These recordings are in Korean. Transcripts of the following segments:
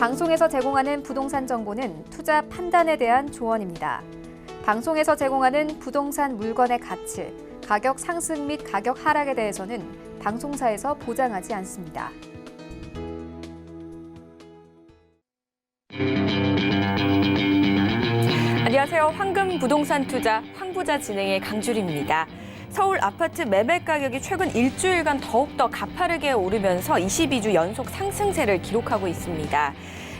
방송에서 제공하는 부동산 정보는 투자 판단에 대한 조언입니다. 방송에서 제공하는 부동산 물건의 가치, 가격 상승 및 가격 하락에 대해서는 방송사에서 보장하지 않습니다. 안녕하세요. 황금 부동산 투자 황부자 진행의 강주리입니다. 서울 아파트 매매 가격이 최근 일주일간 더욱더 가파르게 오르면서 22주 연속 상승세를 기록하고 있습니다.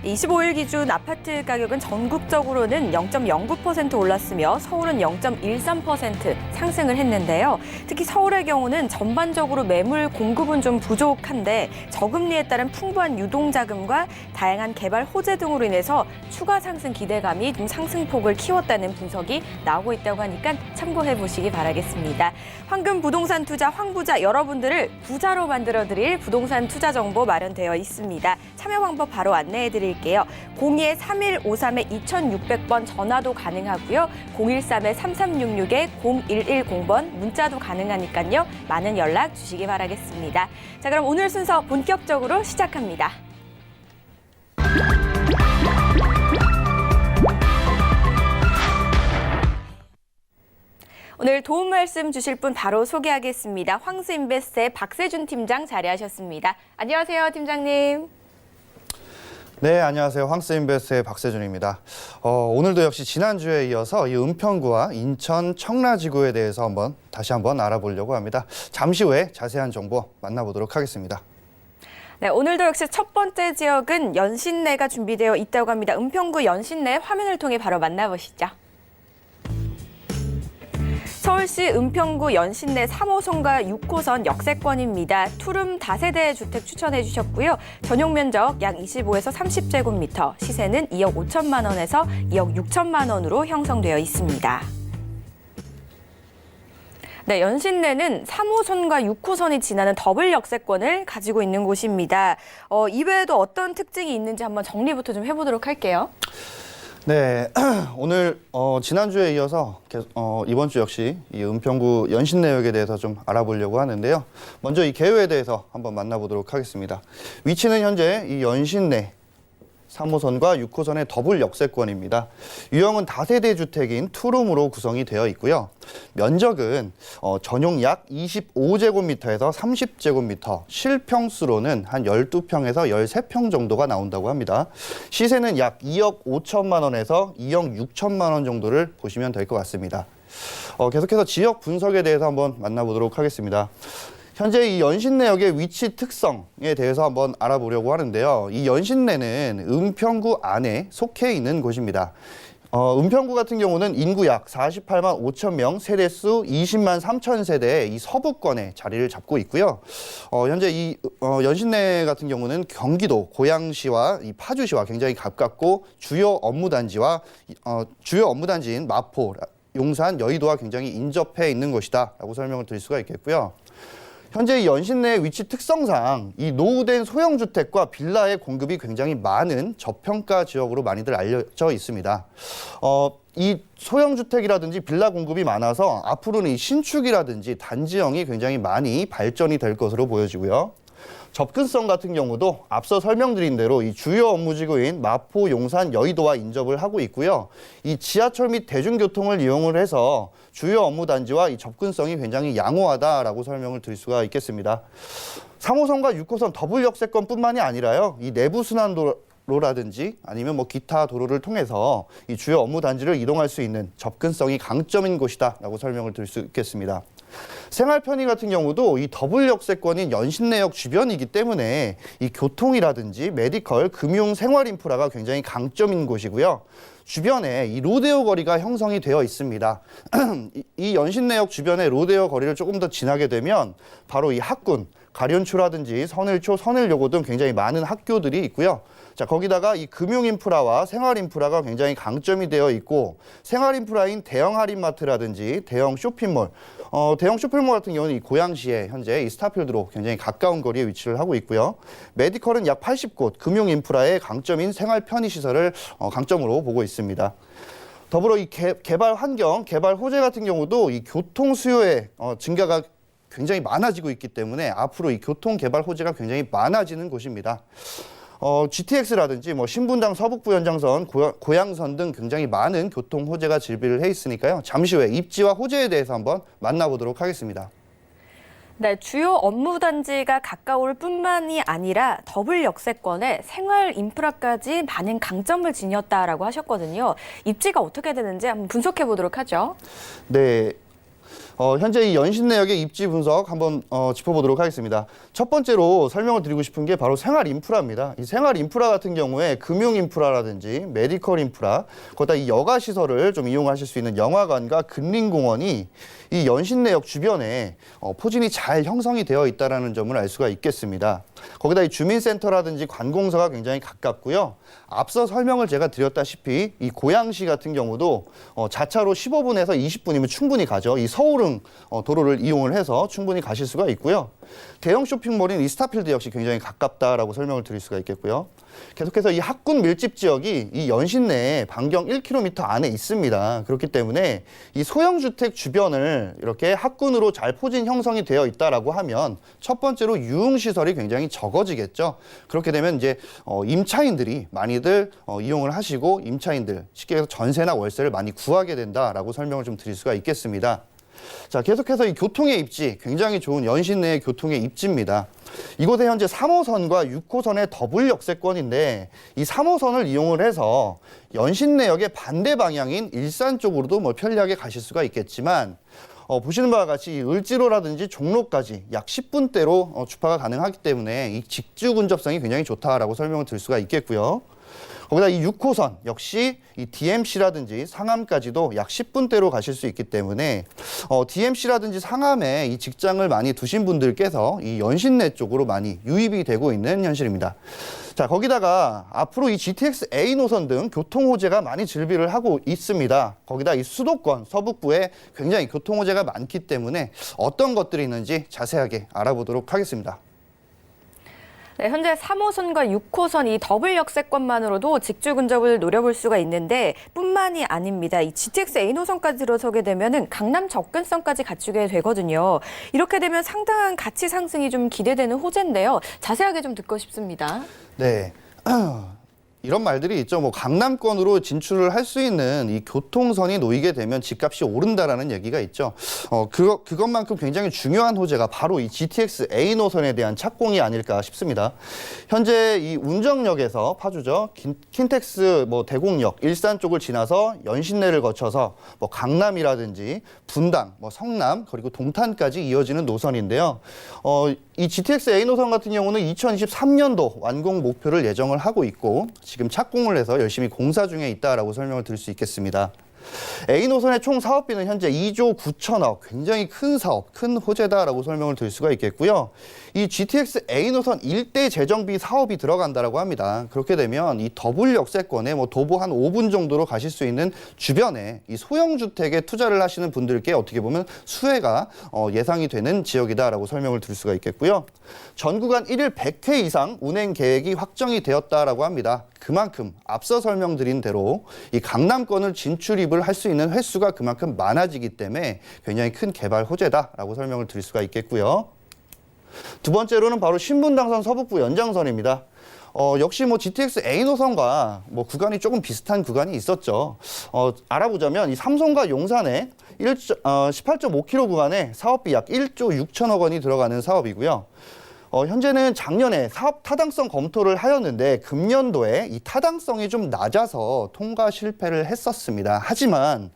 25일 기준 아파트 가격은 전국적으로는 0.09% 올랐으며 서울은 0.13% 상승을 했는데요. 특히 서울의 경우는 전반적으로 매물 공급은 좀 부족한데 저금리에 따른 풍부한 유동자금과 다양한 개발 호재 등으로 인해서 추가 상승 기대감이 좀 상승폭을 키웠다는 분석이 나오고 있다고 하니까 참고해 보시기 바라겠습니다. 황금 부동산 투자 황부자 여러분들을 부자로 만들어드릴 부동산 투자 정보 마련되어 있습니다. 참여 방법 바로 안내해 드릴게요. 02-3153-2600번 전화도 가능하고요. 013-3366-0110번 문자도 가능하니까요. 많은 연락 주시기 바라겠습니다. 자, 그럼 오늘 순서 본격적으로 시작합니다. 오늘 도움 말씀 주실 분 바로 소개하겠습니다. 황스인베스트의 박세준 팀장 자리하셨습니다. 안녕하세요, 팀장님. 네, 안녕하세요. 황스인베스트의 박세준입니다. 오늘도 역시 지난주에 이어서 이 은평구와 인천 청라지구에 대해서 다시 한번 알아보려고 합니다. 잠시 후에 자세한 정보 만나보도록 하겠습니다. 네, 오늘도 역시 첫 번째 지역은 연신내가 준비되어 있다고 합니다. 은평구 연신내 화면을 통해 바로 만나보시죠. 서울시 은평구 연신내 3호선과 6호선 역세권입니다. 투룸 다세대 주택 추천해 주셨고요. 전용 면적 약 25에서 30제곱미터, 시세는 2억 5천만 원에서 2억 6천만 원으로 형성되어 있습니다. 네, 연신내는 3호선과 6호선이 지나는 더블 역세권을 가지고 있는 곳입니다. 이외에도 어떤 특징이 있는지 한번 정리부터 좀 해보도록 할게요. 네, 오늘 지난주에 이어서 이번 주 역시 이 은평구 연신내역에 대해서 좀 알아보려고 하는데요. 먼저 이 개요에 대해서 한번 만나보도록 하겠습니다. 위치는 현재 이 연신내 3호선과 6호선의 더블 역세권입니다. 유형은 다세대 주택인 투룸으로 구성이 되어 있고요. 면적은 전용 약 25제곱미터에서 30제곱미터, 실평수로는 한 12평에서 13평 정도가 나온다고 합니다. 시세는 약 2억 5천만 원에서 2억 6천만 원 정도를 보시면 될 것 같습니다. 계속해서 지역 분석에 대해서 한번 만나보도록 하겠습니다. 현재 이 연신내역의 위치 특성에 대해서 한번 알아보려고 하는데요. 이 연신내는 은평구 안에 속해 있는 곳입니다. 은평구 같은 경우는 인구 약 48만 5천 명, 세대수 20만 3천 세대의 이 서부권에 자리를 잡고 있고요. 현재 이 연신내 같은 경우는 경기도 고양시와 이 파주시와 굉장히 가깝고 주요 업무단지인 마포, 용산, 여의도와 굉장히 인접해 있는 곳이다라고 설명을 드릴 수가 있겠고요. 현재 이 연신내의 위치 특성상 이 노후된 소형주택과 빌라의 공급이 굉장히 많은 저평가 지역으로 많이들 알려져 있습니다. 이 소형주택이라든지 빌라 공급이 많아서 앞으로는 이 신축이라든지 단지형이 굉장히 많이 발전이 될 것으로 보여지고요. 접근성 같은 경우도 앞서 설명드린 대로 이 주요 업무지구인 마포, 용산, 여의도와 인접을 하고 있고요. 이 지하철 및 대중교통을 이용을 해서 주요 업무 단지와 이 접근성이 굉장히 양호하다라고 설명을 드릴 수가 있겠습니다. 3호선과 6호선 더블 역세권뿐만이 아니라요. 이 내부 순환도로라든지 아니면 기타 도로를 통해서 이 주요 업무 단지를 이동할 수 있는 접근성이 강점인 곳이다라고 설명을 드릴 수 있겠습니다. 생활 편의 같은 경우도 이 더블 역세권인 연신내역 주변이기 때문에 이 교통이라든지 메디컬, 금융, 생활 인프라가 굉장히 강점인 곳이고요. 주변에 이 로데오 거리가 형성이 되어 있습니다. 이 연신내역 주변에 로데오 거리를 조금 더 지나게 되면 바로 이 학군, 가련초라든지 선을초, 선을여고 등 굉장히 많은 학교들이 있고요. 자, 거기다가 이 금융 인프라와 생활 인프라가 굉장히 강점이 되어 있고, 생활 인프라인 대형 할인마트라든지 대형 쇼핑몰, 대형 쇼핑몰 같은 경우는 이 고양시에 현재 이 스타필드로 굉장히 가까운 거리에 위치를 하고 있고요. 메디컬은 약 80곳, 금융 인프라의 강점인 생활 편의 시설을 강점으로 보고 있습니다. 더불어 이 개발 환경, 개발 호재 같은 경우도 이 교통 수요의 증가가 굉장히 많아지고 있기 때문에 앞으로 이 교통 개발 호재가 굉장히 많아지는 곳입니다. GTX라든지 뭐 신분당 서북부 연장선, 고양선 등 굉장히 많은 교통 호재가 질비를 해 있으니까요. 잠시 후에 입지와 호재에 대해서 한번 만나보도록 하겠습니다. 네, 주요 업무 단지가 가까울 뿐만이 아니라 더블 역세권에 생활 인프라까지 많은 강점을 지녔다라고 하셨거든요. 입지가 어떻게 되는지 한번 분석해 보도록 하죠. 네. 현재 이 연신내역의 입지 분석 한번 짚어보도록 하겠습니다. 첫 번째로 설명을 드리고 싶은 게 바로 생활 인프라입니다. 이 생활 인프라 같은 경우에 금융 인프라라든지 메디컬 인프라, 거기다 이 여가 시설을 좀 이용하실 수 있는 영화관과 근린공원이 이 연신내역 주변에 포진이 잘 형성이 되어 있다는 점을 알 수가 있겠습니다. 거기다 이 주민센터라든지 관공서가 굉장히 가깝고요. 앞서 설명을 제가 드렸다시피 이 고양시 같은 경우도 자차로 15분에서 20분이면 충분히 가죠. 이 서울흥 도로를 이용을 해서 충분히 가실 수가 있고요. 대형 쇼핑몰인 이 스타필드 역시 굉장히 가깝다라고 설명을 드릴 수가 있겠고요. 계속해서 이 학군 밀집 지역이 이 연신 내에 반경 1km 안에 있습니다. 그렇기 때문에 이 소형주택 주변을 이렇게 학군으로 잘 포진 형성이 되어 있다라고 하면 첫 번째로 유흥시설이 굉장히 적어지겠죠. 그렇게 되면 이제 임차인들이 많이들 이용을 하시고 임차인들 쉽게 해서 전세나 월세를 많이 구하게 된다라고 설명을 좀 드릴 수가 있겠습니다. 자, 계속해서 이 교통의 입지, 굉장히 좋은 연신 내의 교통의 입지입니다. 이곳에 현재 3호선과 6호선의 더블 역세권인데 이 3호선을 이용을 해서 연신내역의 반대 방향인 일산 쪽으로도 뭐 편리하게 가실 수가 있겠지만 보시는 바와 같이 을지로라든지 종로까지 약 10분대로 주파가 가능하기 때문에 이 직주 근접성이 굉장히 좋다라고 설명을 드릴 수가 있겠고요. 거기다 이 6호선 역시 이 DMC라든지 상암까지도 약 10분대로 가실 수 있기 때문에 DMC라든지 상암에 이 직장을 많이 두신 분들께서 이 연신내 쪽으로 많이 유입이 되고 있는 현실입니다. 자, 거기다가 앞으로 이 GTX A 노선 등 교통 호재가 많이 질비를 하고 있습니다. 거기다 이 수도권 서북부에 굉장히 교통 호재가 많기 때문에 어떤 것들이 있는지 자세하게 알아보도록 하겠습니다. 네, 현재 3호선과 6호선 이 더블 역세권만으로도 직주 근접을 노려볼 수가 있는데 뿐만이 아닙니다. 이 GTX A 노선까지 들어서게 되면은 강남 접근성까지 갖추게 되거든요. 이렇게 되면 상당한 가치 상승이 좀 기대되는 호재인데요. 자세하게 좀 듣고 싶습니다. 네. 이런 말들이 있죠. 뭐 강남권으로 진출을 할 수 있는 이 교통선이 놓이게 되면 집값이 오른다라는 얘기가 있죠. 그것만큼 굉장히 중요한 호재가 바로 이 GTX A 노선에 대한 착공이 아닐까 싶습니다. 현재 이 운정역에서 파주죠. 킨텍스 뭐 대곡역, 일산 쪽을 지나서 연신내를 거쳐서 뭐 강남이라든지 분당, 뭐 성남, 그리고 동탄까지 이어지는 노선인데요. 이 GTX A 노선 같은 경우는 2023년도 완공 목표를 예정을 하고 있고 지금 착공을 해서 열심히 공사 중에 있다라고 설명을 드릴 수 있겠습니다. A 노선의 총 사업비는 현재 2조 9천억, 굉장히 큰 사업, 큰 호재다라고 설명을 드릴 수가 있겠고요. 이 GTX A 노선 일대 재정비 사업이 들어간다라고 합니다. 그렇게 되면 이 더블 역세권에 뭐 도보 한 5분 정도로 가실 수 있는 주변에 이 소형 주택에 투자를 하시는 분들께 어떻게 보면 수혜가 예상이 되는 지역이다라고 설명을 드릴 수가 있겠고요. 전 구간 1일 100회 이상 운행 계획이 확정이 되었다라고 합니다. 그만큼 앞서 설명드린 대로 이 강남권을 진출입을 할 수 있는 횟수가 그만큼 많아지기 때문에 굉장히 큰 개발 호재다라고 설명을 드릴 수가 있겠고요. 두 번째로는 바로 신분당선 서북부 연장선입니다. 역시 뭐 GTX A 노선과 뭐 구간이 조금 비슷한 구간이 있었죠. 알아보자면 이 삼성과 용산에 18.5km 구간에 사업비 약 1조 6천억 원이 들어가는 사업이고요. 현재는 작년에 사업 타당성 검토를 하였는데 금년도에 이 타당성이 좀 낮아서 통과 실패를 했었습니다. 하지만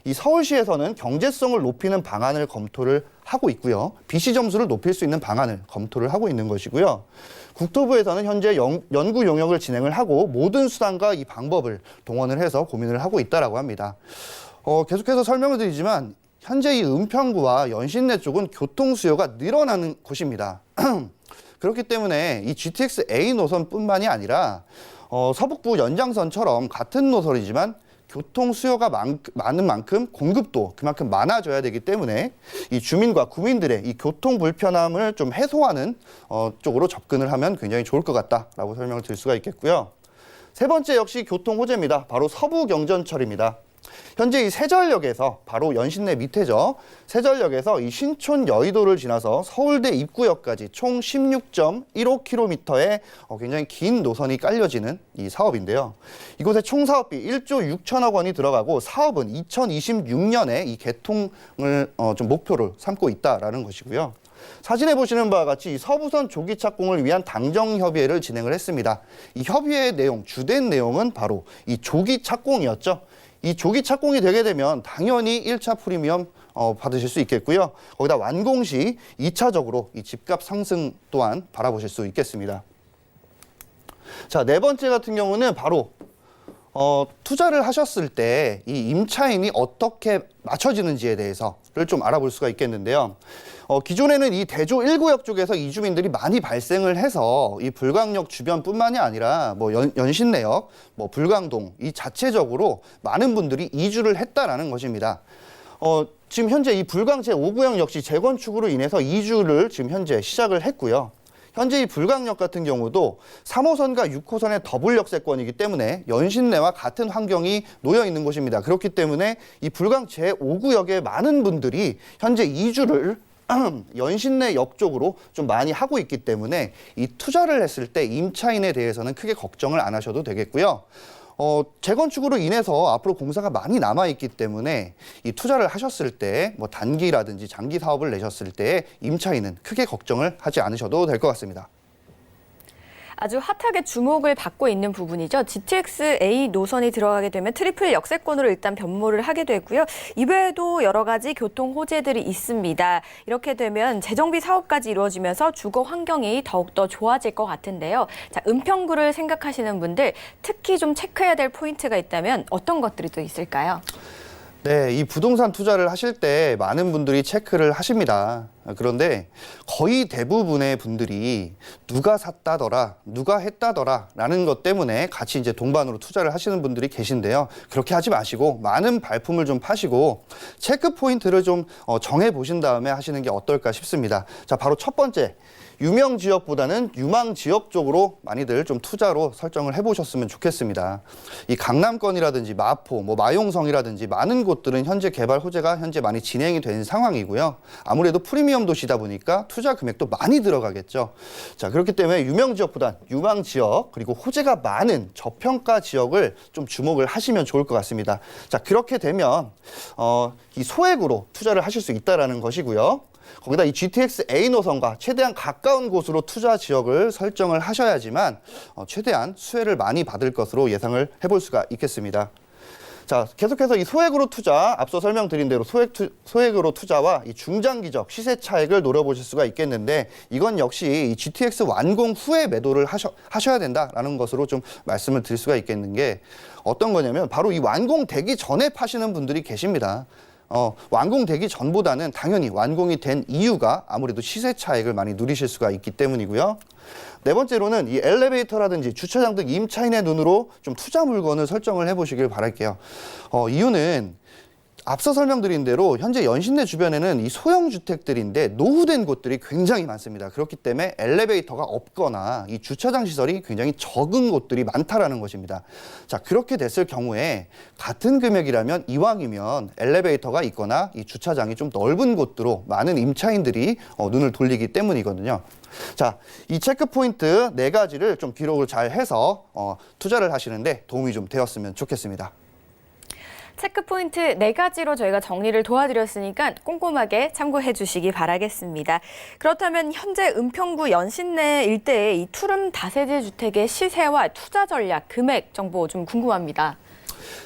이 서울시에서는 경제성을 높이는 방안을 검토를 하고 있고요. BC 점수를 높일 수 있는 방안을 검토를 하고 있는 것이고요. 국토부에서는 현재 연구 용역을 진행을 하고 모든 수단과 이 방법을 동원을 해서 고민을 하고 있다라고 합니다. 계속해서 설명을 드리지만 현재 이 은평구와 연신내 쪽은 교통 수요가 늘어나는 곳입니다. 그렇기 때문에 이 GTX A 노선뿐만이 아니라 서북부 연장선처럼 같은 노선이지만 교통 수요가 많은 만큼 공급도 그만큼 많아져야 되기 때문에 이 주민과 구민들의 이 교통 불편함을 좀 해소하는 쪽으로 접근을 하면 굉장히 좋을 것 같다라고 설명을 드릴 수가 있겠고요. 세 번째 역시 교통 호재입니다. 바로 서부경전철입니다. 현재 이 세전역에서 바로 연신내 밑에죠. 세전역에서 이 신촌 여의도를 지나서 서울대 입구역까지 총 16.15km의 굉장히 긴 노선이 깔려지는 이 사업인데요. 이곳에 총 사업비 1조 6천억 원이 들어가고 사업은 2026년에 이 개통을 좀 목표를 삼고 있다라는 것이고요. 사진에 보시는 바와 같이 서부선 조기 착공을 위한 당정 협의회를 진행을 했습니다. 이 협의회의 내용, 주된 내용은 바로 이 조기 착공이었죠. 이 조기 착공이 되게 되면 당연히 1차 프리미엄 받으실 수 있겠고요. 거기다 완공 시 2차적으로 이 집값 상승 또한 바라보실 수 있겠습니다. 자, 네 번째 같은 경우는 바로 투자를 하셨을 때 이 임차인이 어떻게 맞춰지는지에 대해서를 좀 알아볼 수가 있겠는데요. 기존에는 이 대조 1구역 쪽에서 이주민들이 많이 발생을 해서 이 불광역 주변뿐만이 아니라 뭐 연신내역, 뭐 불광동 이 자체적으로 많은 분들이 이주를 했다라는 것입니다. 지금 현재 이 불광 제5구역 역시 재건축으로 인해서 이주를 지금 현재 시작을 했고요. 현재 이 불광역 같은 경우도 3호선과 6호선의 더블 역세권이기 때문에 연신내와 같은 환경이 놓여 있는 곳입니다. 그렇기 때문에 이 불광 제5구역의 많은 분들이 현재 이주를 연신내 역 쪽으로 좀 많이 하고 있기 때문에 이 투자를 했을 때 임차인에 대해서는 크게 걱정을 안 하셔도 되겠고요. 재건축으로 인해서 앞으로 공사가 많이 남아있기 때문에 이 투자를 하셨을 때 뭐 단기라든지 장기 사업을 내셨을 때 임차인은 크게 걱정을 하지 않으셔도 될 것 같습니다. 아주 핫하게 주목을 받고 있는 부분이죠. GTX-A 노선이 들어가게 되면 트리플 역세권으로 일단 변모를 하게 되고요. 이외에도 여러 가지 교통 호재들이 있습니다. 이렇게 되면 재정비 사업까지 이루어지면서 주거 환경이 더욱더 좋아질 것 같은데요. 자, 은평구를 생각하시는 분들 특히 좀 체크해야 될 포인트가 있다면 어떤 것들이 또 있을까요? 네, 이 부동산 투자를 하실 때 많은 분들이 체크를 하십니다. 그런데 거의 대부분의 분들이 누가 샀다더라, 누가 했다더라 라는 것 때문에 같이 이제 동반으로 투자를 하시는 분들이 계신데요. 그렇게 하지 마시고 많은 발품을 좀 파시고 체크 포인트를 좀 정해 보신 다음에 하시는 게 어떨까 싶습니다. 자, 바로 첫 번째. 유명 지역보다는 유망 지역 쪽으로 많이들 좀 투자로 설정을 해보셨으면 좋겠습니다. 이 강남권이라든지 마포, 뭐 마용성이라든지 많은 곳들은 현재 개발 호재가 현재 많이 진행이 된 상황이고요. 아무래도 프리미엄 도시다 보니까 투자 금액도 많이 들어가겠죠. 자, 그렇기 때문에 유명 지역보단 유망 지역 그리고 호재가 많은 저평가 지역을 좀 주목을 하시면 좋을 것 같습니다. 자, 그렇게 되면 이 소액으로 투자를 하실 수 있다라는 것이고요. 거기다 이 GTX-A 노선과 최대한 가까운 곳으로 투자 지역을 설정을 하셔야지만 최대한 수혜를 많이 받을 것으로 예상을 해볼 수가 있겠습니다. 자, 계속해서 이 소액으로 투자, 앞서 설명드린 대로 소액으로 투자와 이 중장기적 시세 차익을 노려보실 수가 있겠는데 이건 역시 이 GTX 완공 후에 매도를 하셔야 된다라는 것으로 좀 말씀을 드릴 수가 있겠는 게 어떤 거냐면 바로 이 완공되기 전에 파시는 분들이 계십니다. 완공되기 전보다는 당연히 완공이 된 이유가 아무래도 시세 차익을 많이 누리실 수가 있기 때문이고요. 네 번째로는 이 엘리베이터라든지 주차장 등 임차인의 눈으로 좀 투자 물건을 설정을 해보시길 바랄게요. 이유는 앞서 설명드린 대로 현재 연신내 주변에는 이 소형 주택들인데 노후된 곳들이 굉장히 많습니다. 그렇기 때문에 엘리베이터가 없거나 이 주차장 시설이 굉장히 적은 곳들이 많다라는 것입니다. 자, 그렇게 됐을 경우에 같은 금액이라면 이왕이면 엘리베이터가 있거나 이 주차장이 좀 넓은 곳으로 많은 임차인들이 눈을 돌리기 때문이거든요. 자, 이 체크 포인트 4가지를 좀 기록을 잘 해서 투자를 하시는데 도움이 좀 되었으면 좋겠습니다. 체크포인트 4가지로 저희가 정리를 도와드렸으니까 꼼꼼하게 참고해 주시기 바라겠습니다. 그렇다면 현재 은평구 연신내 일대의 이 투룸 다세대 주택의 시세와 투자 전략, 금액 정보 좀 궁금합니다.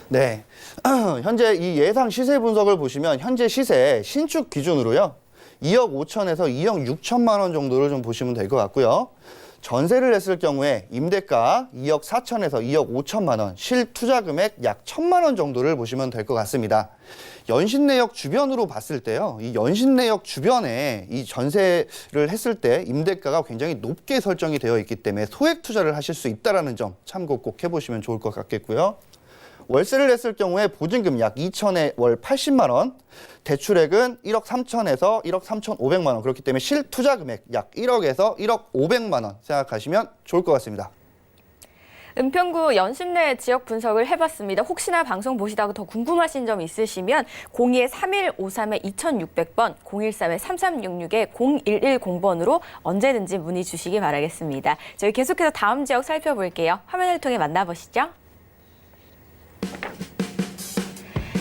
네, 현재 이 예상 시세 분석을 보시면 현재 시세 신축 기준으로요. 2억 5천에서 2억 6천만 원 정도를 좀 보시면 될 것 같고요. 전세를 했을 경우에 임대가 2억 4천에서 2억 5천만 원, 실투자 금액 약 1천만 원 정도를 보시면 될 것 같습니다. 연신내역 주변으로 봤을 때요. 이 연신내역 주변에 이 전세를 했을 때 임대가가 굉장히 높게 설정이 되어 있기 때문에 소액 투자를 하실 수 있다는 점 참고 꼭 해보시면 좋을 것 같겠고요. 월세를 했을 경우에 보증금 약 2천에 월 80만 원, 대출액은 1억 3천에서 1억 3,500만 원. 그렇기 때문에 실투자 금액 약 1억에서 1억 500만 원 생각하시면 좋을 것 같습니다. 은평구 연신내 지역 분석을 해봤습니다. 혹시나 방송 보시다가 더 궁금하신 점 있으시면 02-3153-2600번, 013-3366-0110번으로 언제든지 문의 주시기 바라겠습니다. 저희 계속해서 다음 지역 살펴볼게요. 화면을 통해 만나보시죠.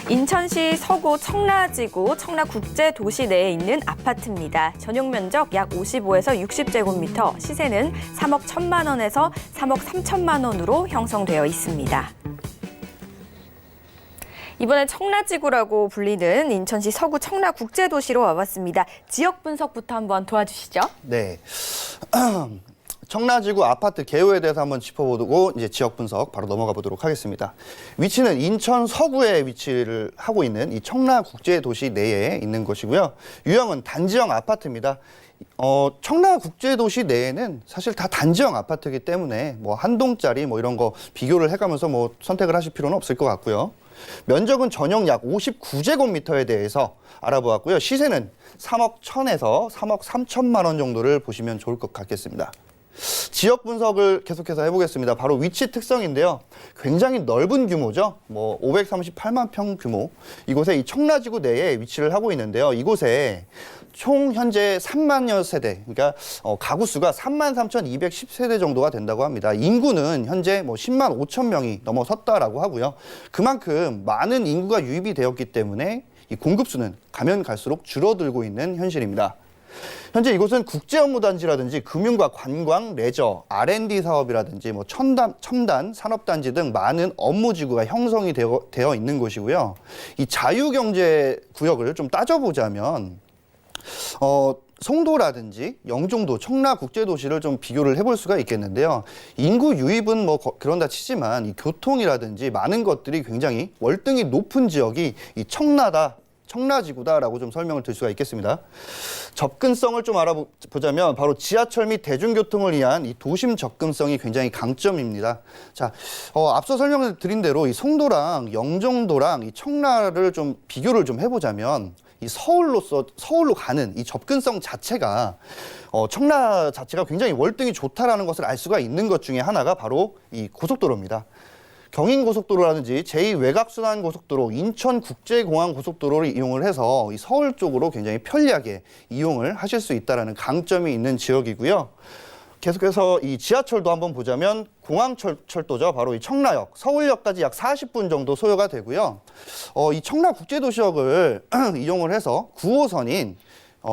인천시 서구 청라지구 청라국제도시 내에 있는 아파트입니다. 전용 면적 약 55에서 60제곱미터, 시세는 3억 1천만 원에서 3억 3천만 원으로 형성되어 있습니다. 이번엔 청라지구라고 불리는 인천시 서구 청라국제도시로 와봤습니다. 지역 분석부터 한번 도와주시죠. 네. 청라지구 아파트 개요에 대해서 한번 짚어보고 이제 지역 분석 바로 넘어가 보도록 하겠습니다. 위치는 인천 서구에 위치를 하고 있는 이 청라국제도시 내에 있는 곳이고요. 유형은 단지형 아파트입니다. 청라국제도시 내에는 사실 다 단지형 아파트이기 때문에 뭐 한 동짜리 뭐 이런 거 비교를 해가면서 뭐 선택을 하실 필요는 없을 것 같고요. 면적은 전용 약 59제곱미터에 대해서 알아보았고요. 시세는 3억 1천에서 3억 3천만 원 정도를 보시면 좋을 것 같겠습니다. 지역 분석을 계속해서 해보겠습니다. 바로 위치 특성인데요. 굉장히 넓은 규모죠. 뭐 538만 평 규모. 이곳에 이 청라지구 내에 위치를 하고 있는데요. 이곳에 총 현재 3만여 세대, 그러니까 가구 수가 33,210세대 정도가 된다고 합니다. 인구는 현재 뭐 10만 5천 명이 넘어섰다라고 하고요. 그만큼 많은 인구가 유입이 되었기 때문에 이 공급수는 가면 갈수록 줄어들고 있는 현실입니다. 현재 이곳은 국제업무단지라든지 금융과 관광, 레저, R&D 사업이라든지 뭐 첨단 산업단지 등 많은 업무지구가 형성이 되어 있는 곳이고요. 이 자유경제 구역을 좀 따져보자면 송도라든지 영종도, 청라국제도시를 좀 비교를 해볼 수가 있겠는데요. 인구 유입은 뭐 그런다 치지만 이 교통이라든지 많은 것들이 굉장히 월등히 높은 지역이 이 청라지구다라고 좀 설명을 드릴 수가 있겠습니다. 접근성을 좀 알아보자면 바로 지하철 및 대중교통을 위한 이 도심 접근성이 굉장히 강점입니다. 자, 앞서 설명을 드린 대로 이 송도랑 영종도랑 이 청라를 좀 비교를 좀 해보자면 이 서울로 가는 이 접근성 자체가 청라 자체가 굉장히 월등히 좋다라는 것을 알 수가 있는 것 중에 하나가 바로 이 고속도로입니다. 경인고속도로라든지 제2외곽순환고속도로, 인천국제공항고속도로를 이용을 해서 이 서울 쪽으로 굉장히 편리하게 이용을 하실 수 있다는 강점이 있는 지역이고요. 계속해서 이 지하철도 한번 보자면 공항철도죠. 바로 이 청라역, 서울역까지 약 40분 정도 소요가 되고요. 이 청라국제도시역을 이용을 해서 9호선인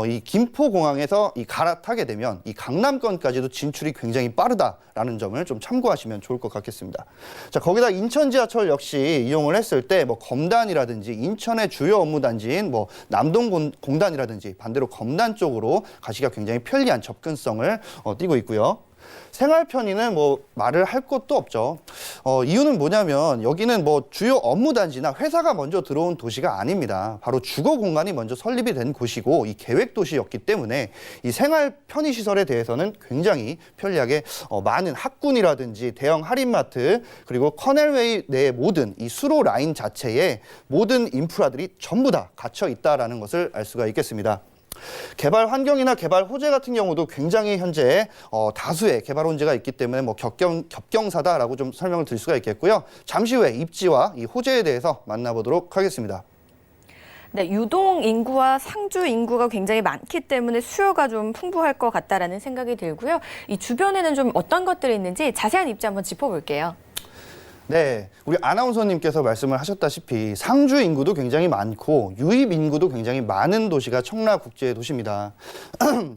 이 김포공항에서 갈아타게 되면 이 강남권까지도 진출이 굉장히 빠르다라는 점을 좀 참고하시면 좋을 것 같겠습니다. 자, 거기다 인천 지하철 역시 이용을 했을 때 뭐 검단이라든지 인천의 주요 업무단지인 뭐 남동공단이라든지 반대로 검단 쪽으로 가시기가 굉장히 편리한 접근성을 띠고 있고요. 생활 편의는 뭐 말을 할 것도 없죠. 이유는 뭐냐면 여기는 뭐 주요 업무단지나 회사가 먼저 들어온 도시가 아닙니다. 바로 주거 공간이 먼저 설립이 된 곳이고 이 계획 도시였기 때문에 이 생활 편의 시설에 대해서는 굉장히 편리하게 많은 학군이라든지 대형 할인마트 그리고 커넬웨이 내의 모든 이 수로 라인 자체에 모든 인프라들이 전부 다 갇혀 있다라는 것을 알 수가 있겠습니다. 개발 환경이나 개발 호재 같은 경우도 굉장히 현재 다수의 개발 호재가 있기 때문에 뭐 겹경사다라고 좀 설명을 드릴 수가 있겠고요. 잠시 후에 입지와 이 호재에 대해서 만나보도록 하겠습니다. 네, 유동 인구와 상주 인구가 굉장히 많기 때문에 수요가 좀 풍부할 것 같다라는 생각이 들고요. 이 주변에는 좀 어떤 것들이 있는지 자세한 입지 한번 짚어볼게요. 네, 우리 아나운서님께서 말씀을 하셨다시피 상주 인구도 굉장히 많고 유입 인구도 굉장히 많은 도시가 청라국제도시입니다.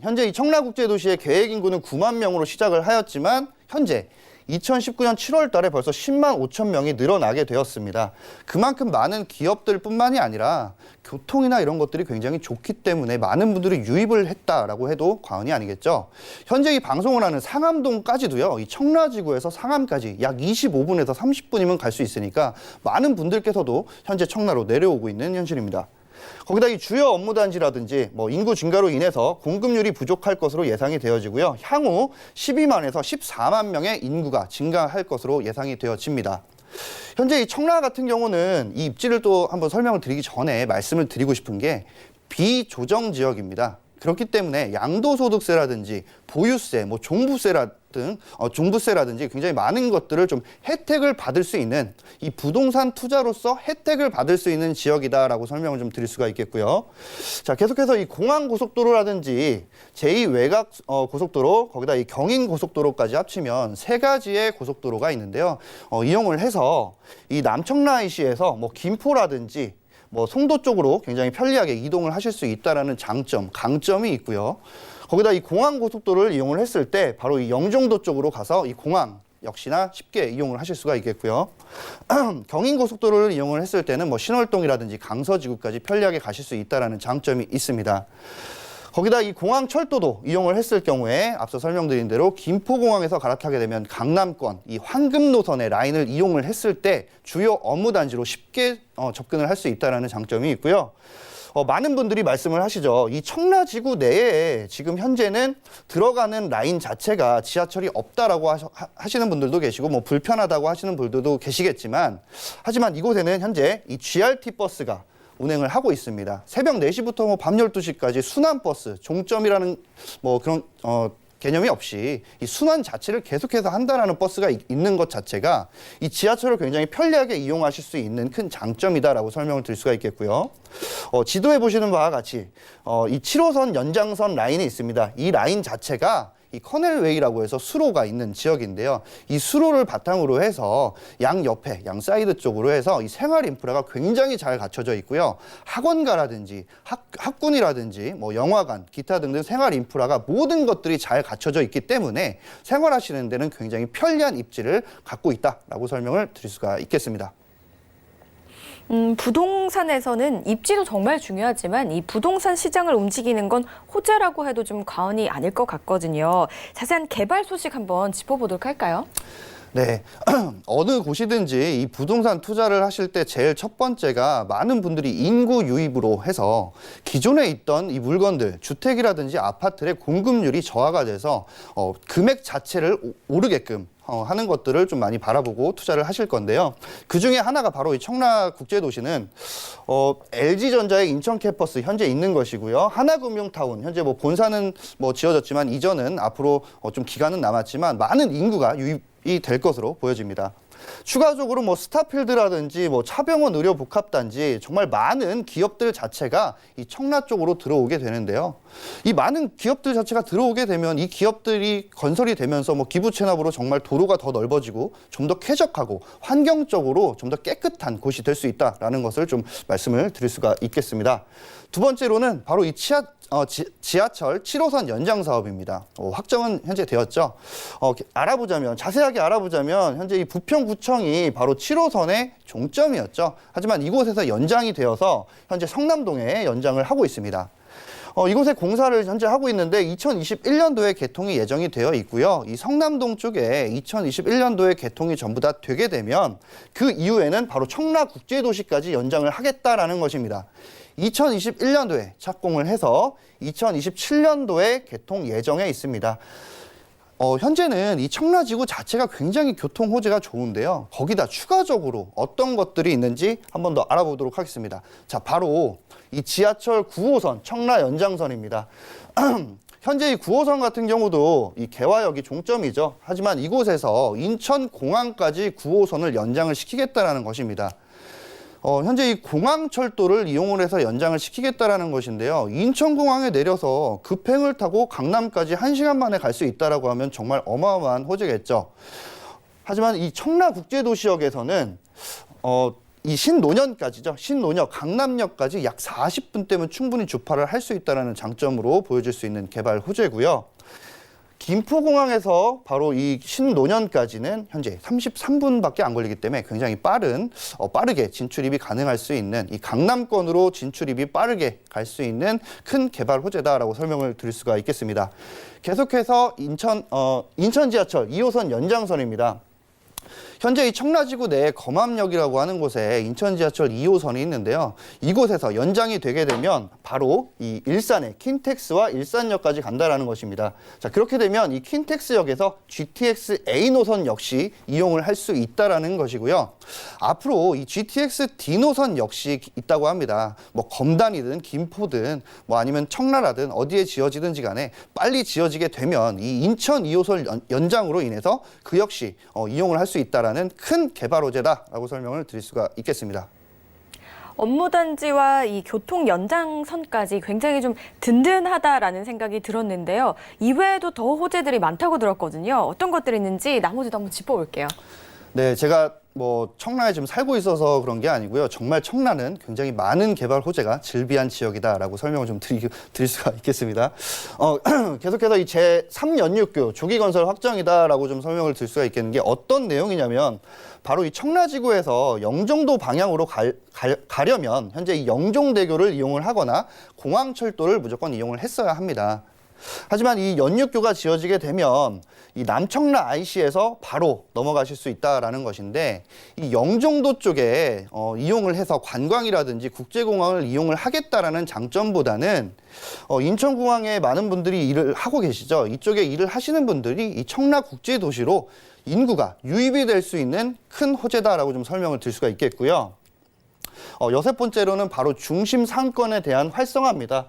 현재 이 청라국제도시의 계획 인구는 9만 명으로 시작을 하였지만 현재 2019년 7월 달에 벌써 10만 5천 명이 늘어나게 되었습니다. 그만큼 많은 기업들뿐만이 아니라 교통이나 이런 것들이 굉장히 좋기 때문에 많은 분들이 유입을 했다라고 해도 과언이 아니겠죠. 현재 이 방송을 하는 상암동까지도요. 이 청라지구에서 상암까지 약 25분에서 30분이면 갈 수 있으니까 많은 분들께서도 현재 청라로 내려오고 있는 현실입니다. 거기다 이 주요 업무단지라든지 뭐 인구 증가로 인해서 공급률이 부족할 것으로 예상이 되어지고요. 향후 12만에서 14만 명의 인구가 증가할 것으로 예상이 되어집니다. 현재 이 청라 같은 경우는 이 입지를 또 한번 설명을 드리기 전에 말씀을 드리고 싶은 게 비조정 지역입니다. 그렇기 때문에 양도소득세라든지 보유세, 뭐 종부세라든지 등 종부세라든지 굉장히 많은 것들을 좀 혜택을 받을 수 있는 이 부동산 투자로서 혜택을 받을 수 있는 지역이다라고 설명을 좀 드릴 수가 있겠고요. 자, 계속해서 이 공항고속도로라든지 제2외곽 고속도로, 거기다 이 경인고속도로까지 합치면 3가지의 고속도로가 있는데요. 이용을 해서 이 남청라이시에서 뭐 김포라든지 뭐 송도 쪽으로 굉장히 편리하게 이동을 하실 수 있다라는 장점, 강점이 있고요. 거기다 이 공항고속도로를 이용을 했을 때 바로 이 영종도 쪽으로 가서 이 공항 역시나 쉽게 이용을 하실 수가 있겠고요. 경인고속도로를 이용을 했을 때는 뭐 신월동이라든지 강서지구까지 편리하게 가실 수 있다라는 장점이 있습니다. 거기다 이 공항철도도 이용을 했을 경우에 앞서 설명드린 대로 김포공항에서 갈아타게 되면 강남권 이 황금 노선의 라인을 이용을 했을 때 주요 업무 단지로 쉽게 접근을 할 수 있다는 장점이 있고요. 많은 분들이 말씀을 하시죠. 이 청라지구 내에 지금 현재는 들어가는 라인 자체가 지하철이 없다라고 하시는 분들도 계시고 뭐 불편하다고 하시는 분들도 계시겠지만 하지만 이곳에는 현재 이 GRT 버스가 운행을 하고 있습니다. 새벽 4시부터 뭐 밤 12시까지 순환버스, 종점이라는 뭐 그런 개념이 없이 이 순환 자체를 계속해서 한다라는 버스가 있는 것 자체가 이 지하철을 굉장히 편리하게 이용하실 수 있는 큰 장점이다라고 설명을 드릴 수가 있겠고요. 지도에 보시는 바와 같이 이 7호선 연장선 라인이 있습니다. 이 라인 자체가 이 커넬웨이라고 해서 수로가 있는 지역인데요. 이 수로를 바탕으로 해서 양 옆에, 양 사이드 쪽으로 해서 이 생활 인프라가 굉장히 잘 갖춰져 있고요. 학원가라든지 학군이라든지 뭐 영화관, 기타 등등 생활 인프라가 모든 것들이 잘 갖춰져 있기 때문에 생활하시는 데는 굉장히 편리한 입지를 갖고 있다라고 설명을 드릴 수가 있겠습니다. 부동산에서는 입지도 정말 중요하지만 이 부동산 시장을 움직이는 건 호재라고 해도 좀 과언이 아닐 것 같거든요. 자세한 개발 소식 한번 짚어보도록 할까요? 네, 어느 곳이든지 이 부동산 투자를 하실 때 제일 첫 번째가 많은 분들이 인구 유입으로 해서 기존에 있던 이 물건들, 주택이라든지 아파트의 공급률이 저하가 돼서 금액 자체를 오르게끔 하는 것들을 좀 많이 바라보고 투자를 하실 건데요. 그 중에 하나가 바로 이 청라국제도시는 LG전자의 인천 캠퍼스 현재 있는 것이고요. 하나금융타운 현재 뭐 본사는 뭐 지어졌지만 이전은 앞으로 좀 기간은 남았지만 많은 인구가 유입이 될 것으로 보여집니다. 추가적으로 뭐 스타필드라든지 뭐 차병원 의료복합단지 정말 많은 기업들 자체가 이 청라 쪽으로 들어오게 되는데요. 이 많은 기업들 자체가 들어오게 되면 이 기업들이 건설이 되면서 뭐 기부 체납으로 정말 도로가 더 넓어지고 좀 더 쾌적하고 환경적으로 좀 더 깨끗한 곳이 될 수 있다라는 것을 좀 말씀을 드릴 수가 있겠습니다. 두 번째로는 바로 이 지하철 7호선 연장 사업입니다. 확정은 현재 되었죠. 자세하게 알아보자면 현재 이 부평구청이 바로 7호선의 종점이었죠. 하지만 이곳에서 연장이 되어서 현재 성남동에 연장을 하고 있습니다. 이곳에 공사를 현재 하고 있는데 2021년도에 개통이 예정이 되어 있고요. 이 성남동 쪽에 2021년도에 개통이 전부 다 되게 되면 그 이후에는 바로 청라국제도시까지 연장을 하겠다라는 것입니다. 2021년도에 착공을 해서 2027년도에 개통 예정에 있습니다. 현재는 이 청라지구 자체가 굉장히 교통 호재가 좋은데요. 거기다 추가적으로 어떤 것들이 있는지 한 번 더 알아보도록 하겠습니다. 자, 바로 이 지하철 9호선 청라 연장선입니다. 현재 이 9호선 같은 경우도 이 개화역이 종점이죠. 하지만 이곳에서 인천공항까지 9호선을 연장을 시키겠다는 것입니다. 현재 이 공항철도를 이용을 해서 연장을 시키겠다라는 것인데요. 인천공항에 내려서 급행을 타고 강남까지 1시간 만에 갈 수 있다라고 하면 정말 어마어마한 호재겠죠. 하지만 이 청라국제도시역에서는 이 신논현까지죠. 신논현, 강남역까지 약 40분대면 충분히 주파를 할 수 있다는 장점으로 보여줄 수 있는 개발 호재고요. 김포공항에서 바로 이 신논현까지는 현재 33분밖에 안 걸리기 때문에 굉장히 빠르게 진출입이 가능할 수 있는 이 강남권으로 진출입이 빠르게 갈 수 있는 큰 개발 호재다라고 설명을 드릴 수가 있겠습니다. 계속해서 인천 지하철 2호선 연장선입니다. 현재 이 청라지구 내에 검암역이라고 하는 곳에 인천 지하철 2호선이 있는데요. 이곳에서 연장이 되게 되면 바로 이 일산의 킨텍스와 일산역까지 간다라는 것입니다. 자, 그렇게 되면 이 킨텍스역에서 GTX A 노선 역시 이용을 할 수 있다라는 것이고요. 앞으로 이 GTX D 노선 역시 있다고 합니다. 뭐 검단이든 김포든 뭐 아니면 청라라든 어디에 지어지든지 간에 빨리 지어지게 되면 이 인천 2호선 연장으로 인해서 그 역시 이용을 할 수 있다라는 큰 개발 호재다라고 설명을 드릴 수가 있겠습니다. 업무단지와 이 교통 연장선까지 굉장히 좀 든든하다라는 생각이 들었는데요. 이외에도 더 호재들이 많다고 들었거든요. 어떤 것들이 있는지 나머지도 한번 짚어볼게요. 네, 제가 뭐 청라에 지금 살고 있어서 그런 게 아니고요. 정말 청라는 굉장히 많은 개발 호재가 즐비한 지역이다라고 설명을 좀 드릴 수가 있겠습니다. 계속해서 이 제3연육교 조기건설 확정이다라고 좀 설명을 드릴 수가 있겠는 게 어떤 내용이냐면 바로 이 청라지구에서 영종도 방향으로 가려면 현재 이 영종대교를 이용을 하거나 공항철도를 무조건 이용을 했어야 합니다. 하지만 이 연육교가 지어지게 되면 이 남청라 IC에서 바로 넘어가실 수 있다라는 것인데 이 영종도 쪽에 이용을 해서 관광이라든지 국제공항을 이용을 하겠다라는 장점보다는 인천공항에 많은 분들이 일을 하고 계시죠. 이쪽에 일을 하시는 분들이 이 청라 국제도시로 인구가 유입이 될 수 있는 큰 호재다라고 좀 설명을 드릴 수가 있겠고요. 여섯 번째로는 바로 중심 상권에 대한 활성화입니다.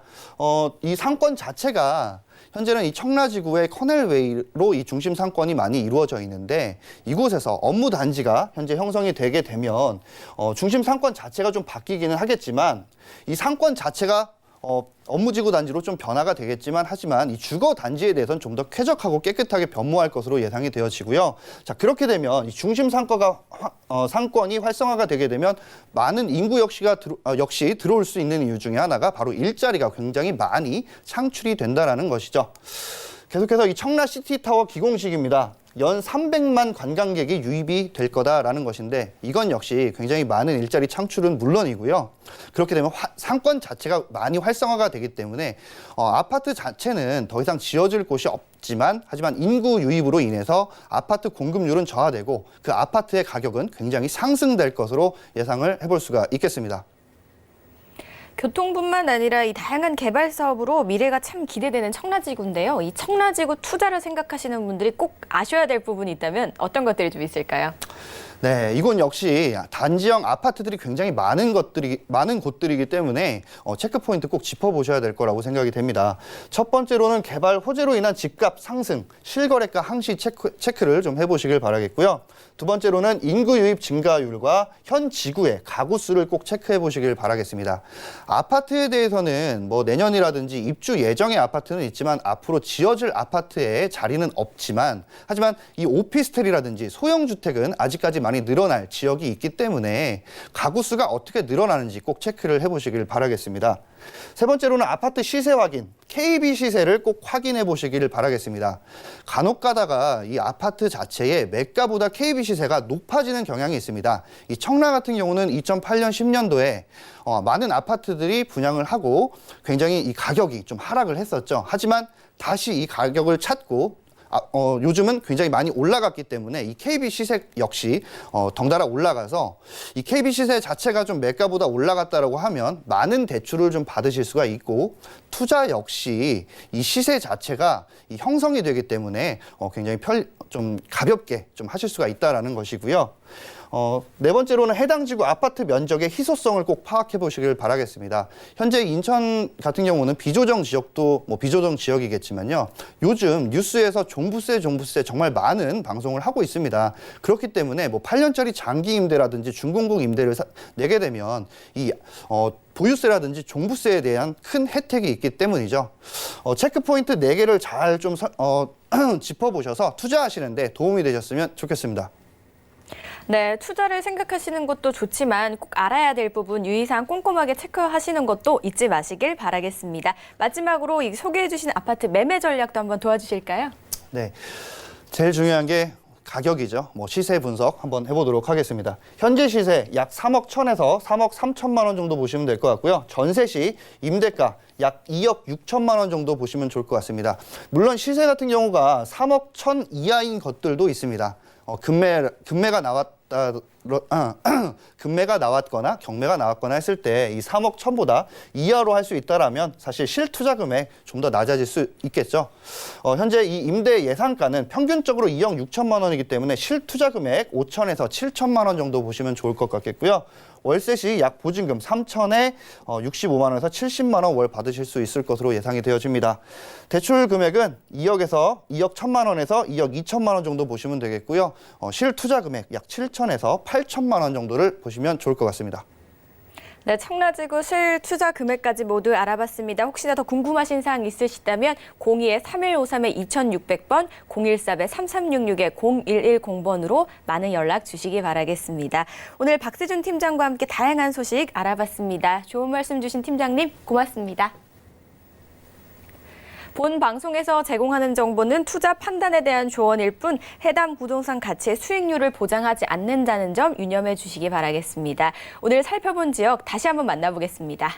이 상권 자체가 현재는 이 청라지구의 커넬웨이로 이 중심 상권이 많이 이루어져 있는데 이곳에서 업무 단지가 현재 형성이 되게 되면 중심 상권 자체가 좀 바뀌기는 하겠지만 이 상권 자체가 업무지구 단지로 좀 변화가 되겠지만 하지만 이 주거 단지에 대해서는 좀 더 쾌적하고 깨끗하게 변모할 것으로 예상이 되어지고요. 자, 그렇게 되면 이 중심 상권이 활성화가 되게 되면 많은 인구 역시 들어올 수 있는 이유 중에 하나가 바로 일자리가 굉장히 많이 창출이 된다라는 것이죠. 계속해서 이 청라 시티타워 기공식입니다. 연 300만 관광객이 유입이 될 거다라는 것인데 이건 역시 굉장히 많은 일자리 창출은 물론이고요. 그렇게 되면 상권 자체가 많이 활성화가 되기 때문에 아파트 자체는 더 이상 지어질 곳이 없지만 하지만 인구 유입으로 인해서 아파트 공급률은 저하되고 그 아파트의 가격은 굉장히 상승될 것으로 예상을 해볼 수가 있겠습니다. 교통뿐만 아니라 이 다양한 개발 사업으로 미래가 참 기대되는 청라지구인데요. 이 청라지구 투자를 생각하시는 분들이 꼭 아셔야 될 부분이 있다면 어떤 것들이 좀 있을까요? 네, 이건 역시 단지형 아파트들이 굉장히 많은 곳들이기 때문에 체크 포인트 꼭 짚어보셔야 될 거라고 생각이 됩니다. 첫 번째로는 개발 호재로 인한 집값 상승, 실거래가 항시 체크를 좀 해보시길 바라겠고요. 두 번째로는 인구 유입 증가율과 현 지구의 가구 수를 꼭 체크해 보시길 바라겠습니다. 아파트에 대해서는 뭐 내년이라든지 입주 예정의 아파트는 있지만 앞으로 지어질 아파트에 자리는 없지만 하지만 이 오피스텔이라든지 소형주택은 아직까지 많이 늘어날 지역이 있기 때문에 가구 수가 어떻게 늘어나는지 꼭 체크를 해보시길 바라겠습니다. 세 번째로는 아파트 시세 확인, KB 시세를 꼭 확인해 보시길 바라겠습니다. 간혹 가다가 이 아파트 자체의 매가보다 KB 시세가 높아지는 경향이 있습니다. 이 청라 같은 경우는 2008년, 10년도에 많은 아파트들이 분양을 하고 굉장히 이 가격이 좀 하락을 했었죠. 하지만 다시 이 가격을 찾고 요즘은 굉장히 많이 올라갔기 때문에 이 KB 시세 역시 덩달아 올라가서 이 KB 시세 자체가 좀 매가보다 올라갔다라고 하면 많은 대출을 좀 받으실 수가 있고 투자 역시 이 시세 자체가 이 형성이 되기 때문에 굉장히 좀 가볍게 좀 하실 수가 있다라는 것이고요. 네 번째로는 해당 지구 아파트 면적의 희소성을 꼭 파악해 보시길 바라겠습니다. 현재 인천 같은 경우는 비조정 지역도 뭐 비조정 지역이겠지만요. 요즘 뉴스에서 종부세 정말 많은 방송을 하고 있습니다. 그렇기 때문에 뭐 8년짜리 장기 임대라든지 중공급 임대를 내게 되면 이 보유세라든지 종부세에 대한 큰 혜택이 있기 때문이죠. 체크 포인트 4개를 잘 좀 짚어보셔서 투자하시는데 도움이 되셨으면 좋겠습니다. 네, 투자를 생각하시는 것도 좋지만 꼭 알아야 될 부분 유의사항 꼼꼼하게 체크하시는 것도 잊지 마시길 바라겠습니다. 마지막으로 소개해 주신 아파트 매매 전략도 한번 도와주실까요? 네, 제일 중요한 게 가격이죠. 시세 분석 한번 해보도록 하겠습니다. 현재 시세 약 3억 1천에서 3억 3천만 원 정도 보시면 될 것 같고요. 전세 시 임대가 약 2억 6천만 원 정도 보시면 좋을 것 같습니다. 물론 시세 같은 경우가 3억 1천 이하인 것들도 있습니다. 금매가 나왔거나 경매가 나왔거나 했을 때 이 3억 1천보다 이하로 할 수 있다라면 사실 실투자 금액 좀 더 낮아질 수 있겠죠. 현재 이 임대 예상가는 평균적으로 2억 6천만 원이기 때문에 실투자 금액 5천에서 7천만 원 정도 보시면 좋을 것 같겠고요. 월세 시 약 보증금 3천에 65만 원에서 70만 원 월 받으실 수 있을 것으로 예상이 되어집니다. 대출 금액은 2억 1천만 원에서 2억 2천만 원 정도 보시면 되겠고요. 실투자 금액 약 7천에서 8천만 원 정도를 보시면 좋을 것 같습니다. 네, 청라지구 실투자 금액까지 모두 알아봤습니다. 혹시나 더 궁금하신 사항 있으시다면 02-3153-2600번, 014-3366-0110번으로 많은 연락 주시기 바라겠습니다. 오늘 박세준 팀장과 함께 다양한 소식 알아봤습니다. 좋은 말씀 주신 팀장님 고맙습니다. 본 방송에서 제공하는 정보는 투자 판단에 대한 조언일 뿐 해당 부동산 가치의 수익률을 보장하지 않는다는 점 유념해 주시기 바라겠습니다. 오늘 살펴본 지역 다시 한번 만나보겠습니다.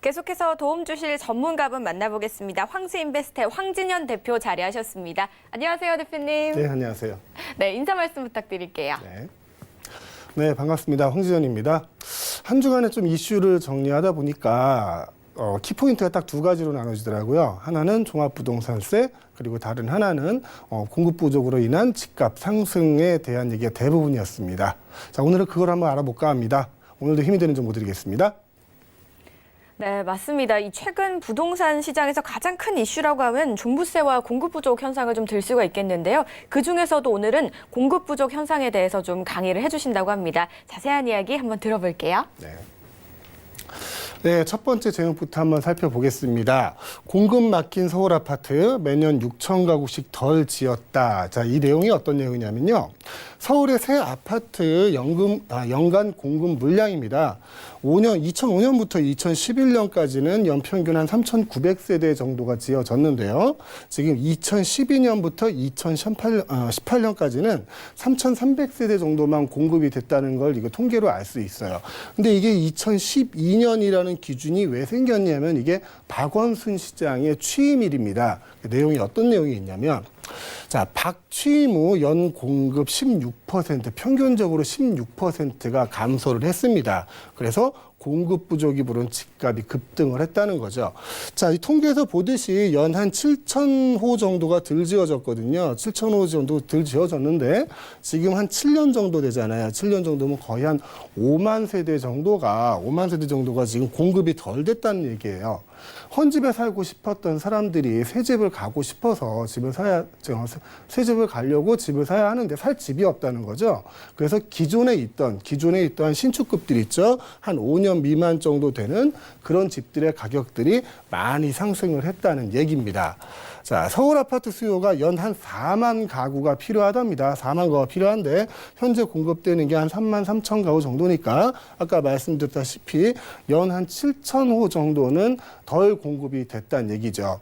계속해서 도움 주실 전문가분 만나보겠습니다. 황수인베스트의 황진현 대표 자리하셨습니다. 안녕하세요, 대표님. 네, 안녕하세요. 네, 인사 말씀 부탁드릴게요. 네, 반갑습니다. 황진현입니다. 한 주간에 좀 이슈를 정리하다 보니까 키포인트가 딱 두 가지로 나눠지더라고요. 하나는 종합부동산세, 그리고 다른 하나는 공급 부족으로 인한 집값 상승에 대한 얘기가 대부분이었습니다. 자, 오늘은 그걸 한번 알아볼까 합니다. 오늘도 힘이 되는 정보 드리겠습니다. 네, 맞습니다. 이 최근 부동산 시장에서 가장 큰 이슈라고 하면 종부세와 공급 부족 현상을 좀 들 수가 있겠는데요. 그중에서도 오늘은 공급 부족 현상에 대해서 좀 강의를 해주신다고 합니다. 자세한 이야기 한번 들어볼게요. 네, 첫 번째 제목부터 한번 살펴보겠습니다. 공급 막힌 서울 아파트 매년 6천 가구씩 덜 지었다. 자, 이 내용이 어떤 내용이냐면요. 서울의 새 아파트 연간 공급 물량입니다. 2005년부터 2011년까지는 연평균 한 3,900세대 정도가 지어졌는데요. 지금 2012년부터 2018년까지는 3,300세대 정도만 공급이 됐다는 걸 이거 통계로 알 수 있어요. 근데 이게 2012년이라는 기준이 왜 생겼냐면 이게 박원순 시장의 취임일입니다. 그 내용이 어떤 내용이 있냐면 자, 박 취임 후 연 공급 16%, 평균적으로 16%가 감소를 했습니다. 그래서 공급 부족이 부른 집값이 급등을 했다는 거죠. 자, 이 통계에서 보듯이 연 한 7,000호 정도가 덜 지어졌거든요. 7,000호 정도 덜 지어졌는데 지금 한 7년 정도 되잖아요. 7년 정도면 거의 한 5만 세대 정도가 지금 공급이 덜 됐다는 얘기예요. 헌집에 살고 싶었던 사람들이 새 집을 가고 싶어서 새 집을 가려고 집을 사야 하는데 살 집이 없다는 거죠. 그래서 기존에 있던 신축급들 있죠. 한 5년 미만 정도 되는 그런 집들의 가격들이 많이 상승을 했다는 얘기입니다. 자, 서울 아파트 수요가 연 한 4만 가구가 필요하답니다. 4만 가구가 필요한데 현재 공급되는 게 한 3만 3천 가구 정도니까 아까 말씀드렸다시피 연 한 7,000호 정도는 덜 공급이 됐다는 얘기죠.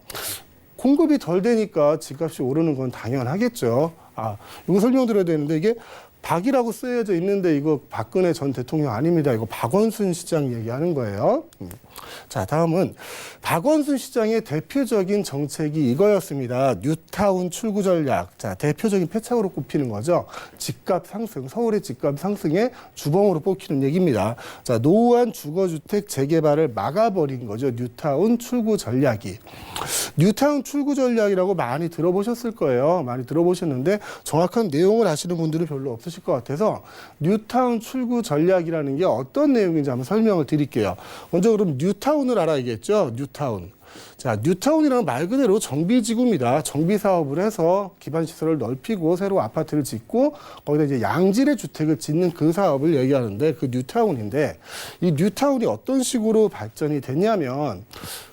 공급이 덜 되니까 집값이 오르는 건 당연하겠죠. 이거 설명드려야 되는데 이게 박이라고 쓰여져 있는데 이거 박근혜 전 대통령 아닙니다. 이거 박원순 시장 얘기하는 거예요. 자, 다음은 박원순 시장의 대표적인 정책이 이거였습니다. 뉴타운 출구 전략. 자, 대표적인 패착으로 꼽히는 거죠. 집값 상승, 서울의 집값 상승의 주범으로 뽑히는 얘기입니다. 자, 노후한 주거주택 재개발을 막아버린 거죠. 뉴타운 출구 전략이. 뉴타운 출구 전략이라고 많이 들어보셨을 거예요. 많이 들어보셨는데 정확한 내용을 아시는 분들은 별로 없으실 것 같아서 뉴타운 출구 전략이라는 게 어떤 내용인지 한번 설명을 드릴게요. 먼저 그럼 뉴타운을 알아야겠죠. 뉴타운. 자, 뉴타운이라는 말 그대로 정비지구입니다. 정비 사업을 해서 기반 시설을 넓히고 새로 아파트를 짓고 거기다 이제 양질의 주택을 짓는 그 사업을 얘기하는데 그 뉴타운인데 이 뉴타운이 어떤 식으로 발전이 됐냐면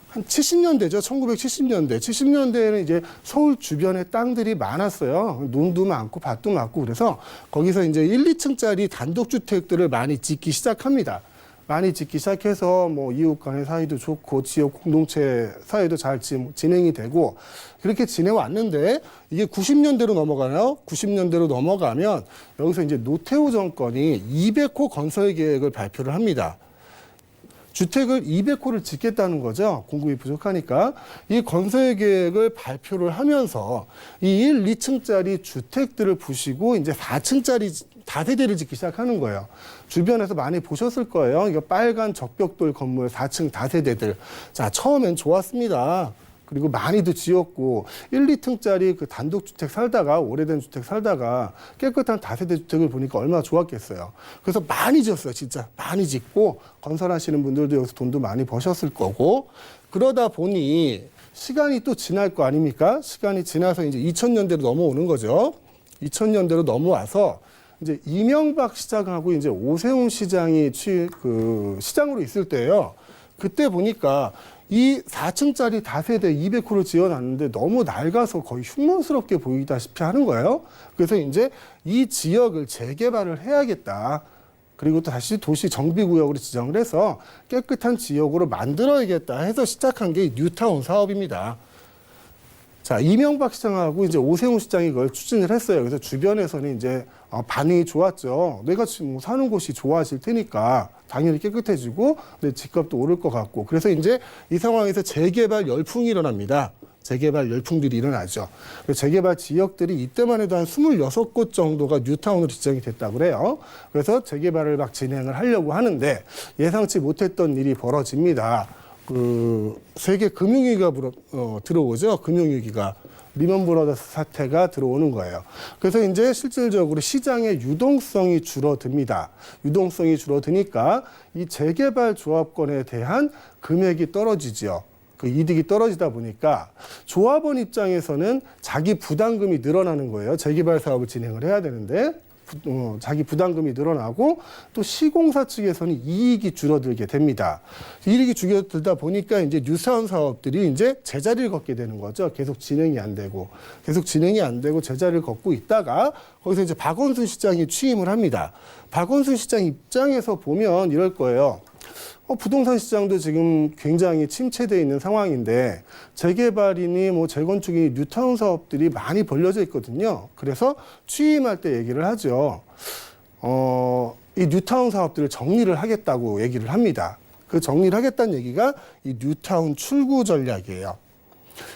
한 70년대죠. 1970년대. 70년대에는 이제 서울 주변에 땅들이 많았어요. 논도 많고 밭도 많고 그래서 거기서 이제 1, 2층짜리 단독주택들을 많이 짓기 시작합니다. 많이 짓기 시작해서 뭐 이웃 간의 사이도 좋고 지역 공동체 사이도 잘 진행이 되고 그렇게 지내왔는데 이게 90년대로 넘어가나요? 90년대로 넘어가면 여기서 이제 노태우 정권이 200호 건설 계획을 발표를 합니다. 주택을 200호를 짓겠다는 거죠. 공급이 부족하니까. 이 건설 계획을 발표를 하면서 이 1, 2층짜리 주택들을 부시고 이제 4층짜리 다세대를 짓기 시작하는 거예요. 주변에서 많이 보셨을 거예요. 이거 빨간 적벽돌 건물 4층 다세대들. 자, 처음엔 좋았습니다. 그리고 많이도 지었고 1, 2층짜리 그 단독주택 살다가 오래된 주택 살다가 깨끗한 다세대 주택을 보니까 얼마나 좋았겠어요. 그래서 많이 지었어요. 진짜 많이 짓고 건설하시는 분들도 여기서 돈도 많이 버셨을 거고 그러다 보니 시간이 또 지날 거 아닙니까? 시간이 지나서 이제 2000년대로 넘어오는 거죠. 2000년대로 넘어와서 이제 이명박 시장하고 이제 오세훈 시장이 시장으로 있을 때예요. 그때 보니까 이 4층짜리 다세대 200호를 지어놨는데 너무 낡아서 거의 흉물스럽게 보이다시피 하는 거예요. 그래서 이제 이 지역을 재개발을 해야겠다. 그리고 또 다시 도시 정비구역으로 지정을 해서 깨끗한 지역으로 만들어야겠다 해서 시작한 게 뉴타운 사업입니다. 자, 이명박 시장하고 이제 오세훈 시장이 그걸 추진을 했어요. 그래서 주변에서는 이제 반응이 좋았죠. 내가 지금 사는 곳이 좋아질 테니까 당연히 깨끗해지고 내 집값도 오를 것 같고. 그래서 이제 이 상황에서 재개발 열풍이 일어납니다. 재개발 열풍들이 일어나죠. 재개발 지역들이 이때만 해도 한 26곳 정도가 뉴타운으로 지정이 됐다고 그래요. 그래서 재개발을 막 진행을 하려고 하는데 예상치 못했던 일이 벌어집니다. 세계 금융위기가 들어오죠. 금융위기가. 리먼 브라더스 사태가 들어오는 거예요. 그래서 이제 실질적으로 시장의 유동성이 줄어듭니다. 유동성이 줄어드니까 이 재개발 조합권에 대한 금액이 떨어지죠. 그 이득이 떨어지다 보니까 조합원 입장에서는 자기 부담금이 늘어나는 거예요. 재개발 사업을 진행을 해야 되는데 자기 부담금이 늘어나고 또 시공사 측에서는 이익이 줄어들게 됩니다. 이익이 줄어들다 보니까 이제 뉴타운 사업들이 이제 제자리를 걷게 되는 거죠. 계속 진행이 안 되고 제자리를 걷고 있다가 거기서 이제 박원순 시장이 취임을 합니다. 박원순 시장 입장에서 보면 이럴 거예요. 부동산 시장도 지금 굉장히 침체되어 있는 상황인데 재개발이니 뭐 재건축이니 뉴타운 사업들이 많이 벌려져 있거든요. 그래서 취임할 때 얘기를 하죠. 이 뉴타운 사업들을 정리를 하겠다고 얘기를 합니다. 그 정리를 하겠다는 얘기가 이 뉴타운 출구 전략이에요.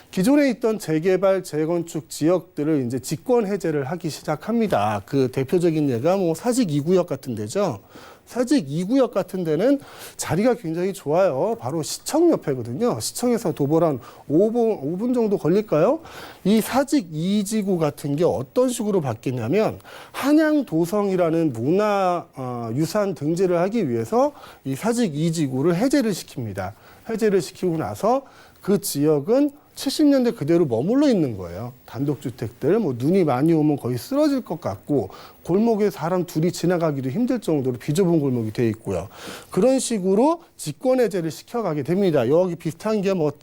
기존에 있던 재개발, 재건축 지역들을 이제 직권 해제를 하기 시작합니다. 그 대표적인 예가 뭐 사직 2구역 같은 데죠. 사직 2구역 같은 데는 자리가 굉장히 좋아요. 바로 시청 옆에거든요. 시청에서 도보 한 5분 정도 걸릴까요? 이 사직 2지구 같은 게 어떤 식으로 바뀌냐면 한양도성이라는 문화유산 등재를 하기 위해서 이 사직 2지구를 해제를 시킵니다. 해제를 시키고 나서 그 지역은 70년대 그대로 머물러 있는 거예요. 단독주택들, 뭐 눈이 많이 오면 거의 쓰러질 것 같고 골목에 사람 둘이 지나가기도 힘들 정도로 비좁은 골목이 돼 있고요. 그런 식으로 직권해제를 시켜가게 됩니다. 여기 비슷한 게 뭐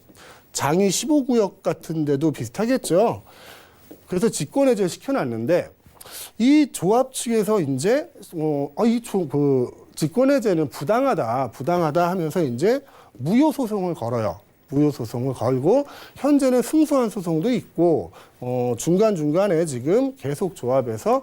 장위 15구역 같은 데도 비슷하겠죠. 그래서 직권해제를 시켜놨는데 이 조합 측에서 이제 직권해제는 부당하다 하면서 이제 무효 소송을 걸어요. 무효 소송을 걸고 현재는 승소한 소송도 있고 중간중간에 지금 계속 조합에서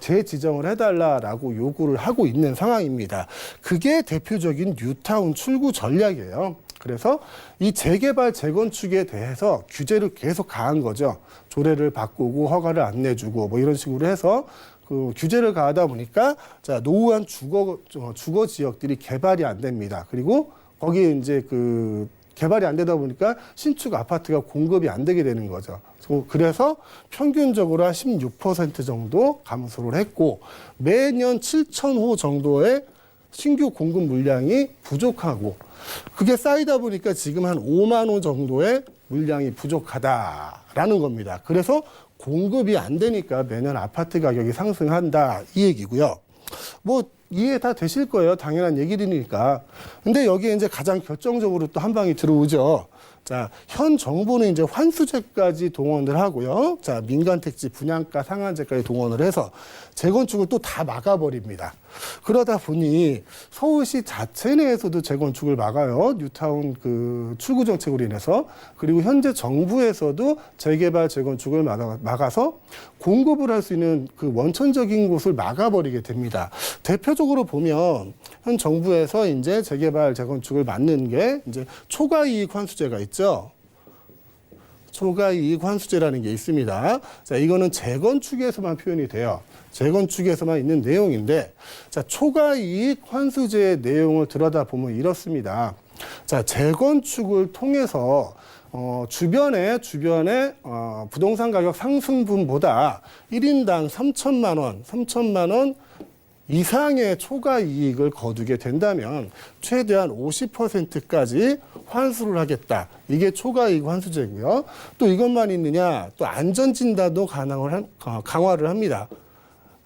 재지정을 해달라라고 요구를 하고 있는 상황입니다. 그게 대표적인 뉴타운 출구 전략이에요. 그래서 이 재개발, 재건축에 대해서 규제를 계속 가한 거죠. 조례를 바꾸고 허가를 안 내주고 뭐 이런 식으로 해서 그 규제를 가하다 보니까 자, 노후한 주거 지역들이 개발이 안 됩니다. 그리고 거기에 이제 그 개발이 안 되다 보니까 신축 아파트가 공급이 안 되게 되는 거죠. 그래서 평균적으로 한 16% 정도 감소를 했고 매년 7,000호 정도의 신규 공급 물량이 부족하고 그게 쌓이다 보니까 지금 한 5만 호 정도의 물량이 부족하다라는 겁니다. 그래서 공급이 안 되니까 매년 아파트 가격이 상승한다 이 얘기고요. 뭐 이해 다 되실 거예요. 당연한 얘기들이니까. 근데 여기에 이제 가장 결정적으로 또 한 방이 들어오죠. 자, 현 정부는 이제 환수제까지 동원을 하고요. 자, 민간택지 분양가 상한제까지 동원을 해서 재건축을 또 다 막아버립니다. 그러다 보니 서울시 자체 내에서도 재건축을 막아요. 뉴타운 그 출구 정책으로 인해서. 그리고 현재 정부에서도 재개발, 재건축을 막아서 공급을 할 수 있는 그 원천적인 곳을 막아버리게 됩니다. 대표적으로 보면 현 정부에서 이제 재개발, 재건축을 막는 게 이제 초과이익 환수제가 있죠. 초과이익 환수제라는 게 있습니다. 자, 이거는 재건축에서만 표현이 돼요. 재건축에서만 있는 내용인데, 자, 초과이익 환수제의 내용을 들여다보면 이렇습니다. 자, 재건축을 통해서 주변에 부동산 가격 상승분보다 1인당 3천만 원 이상의 초과 이익을 거두게 된다면 최대한 50%까지 환수를 하겠다. 이게 초과이익 환수제고요. 또 이것만 있느냐? 또 안전진단도 강화를 합니다.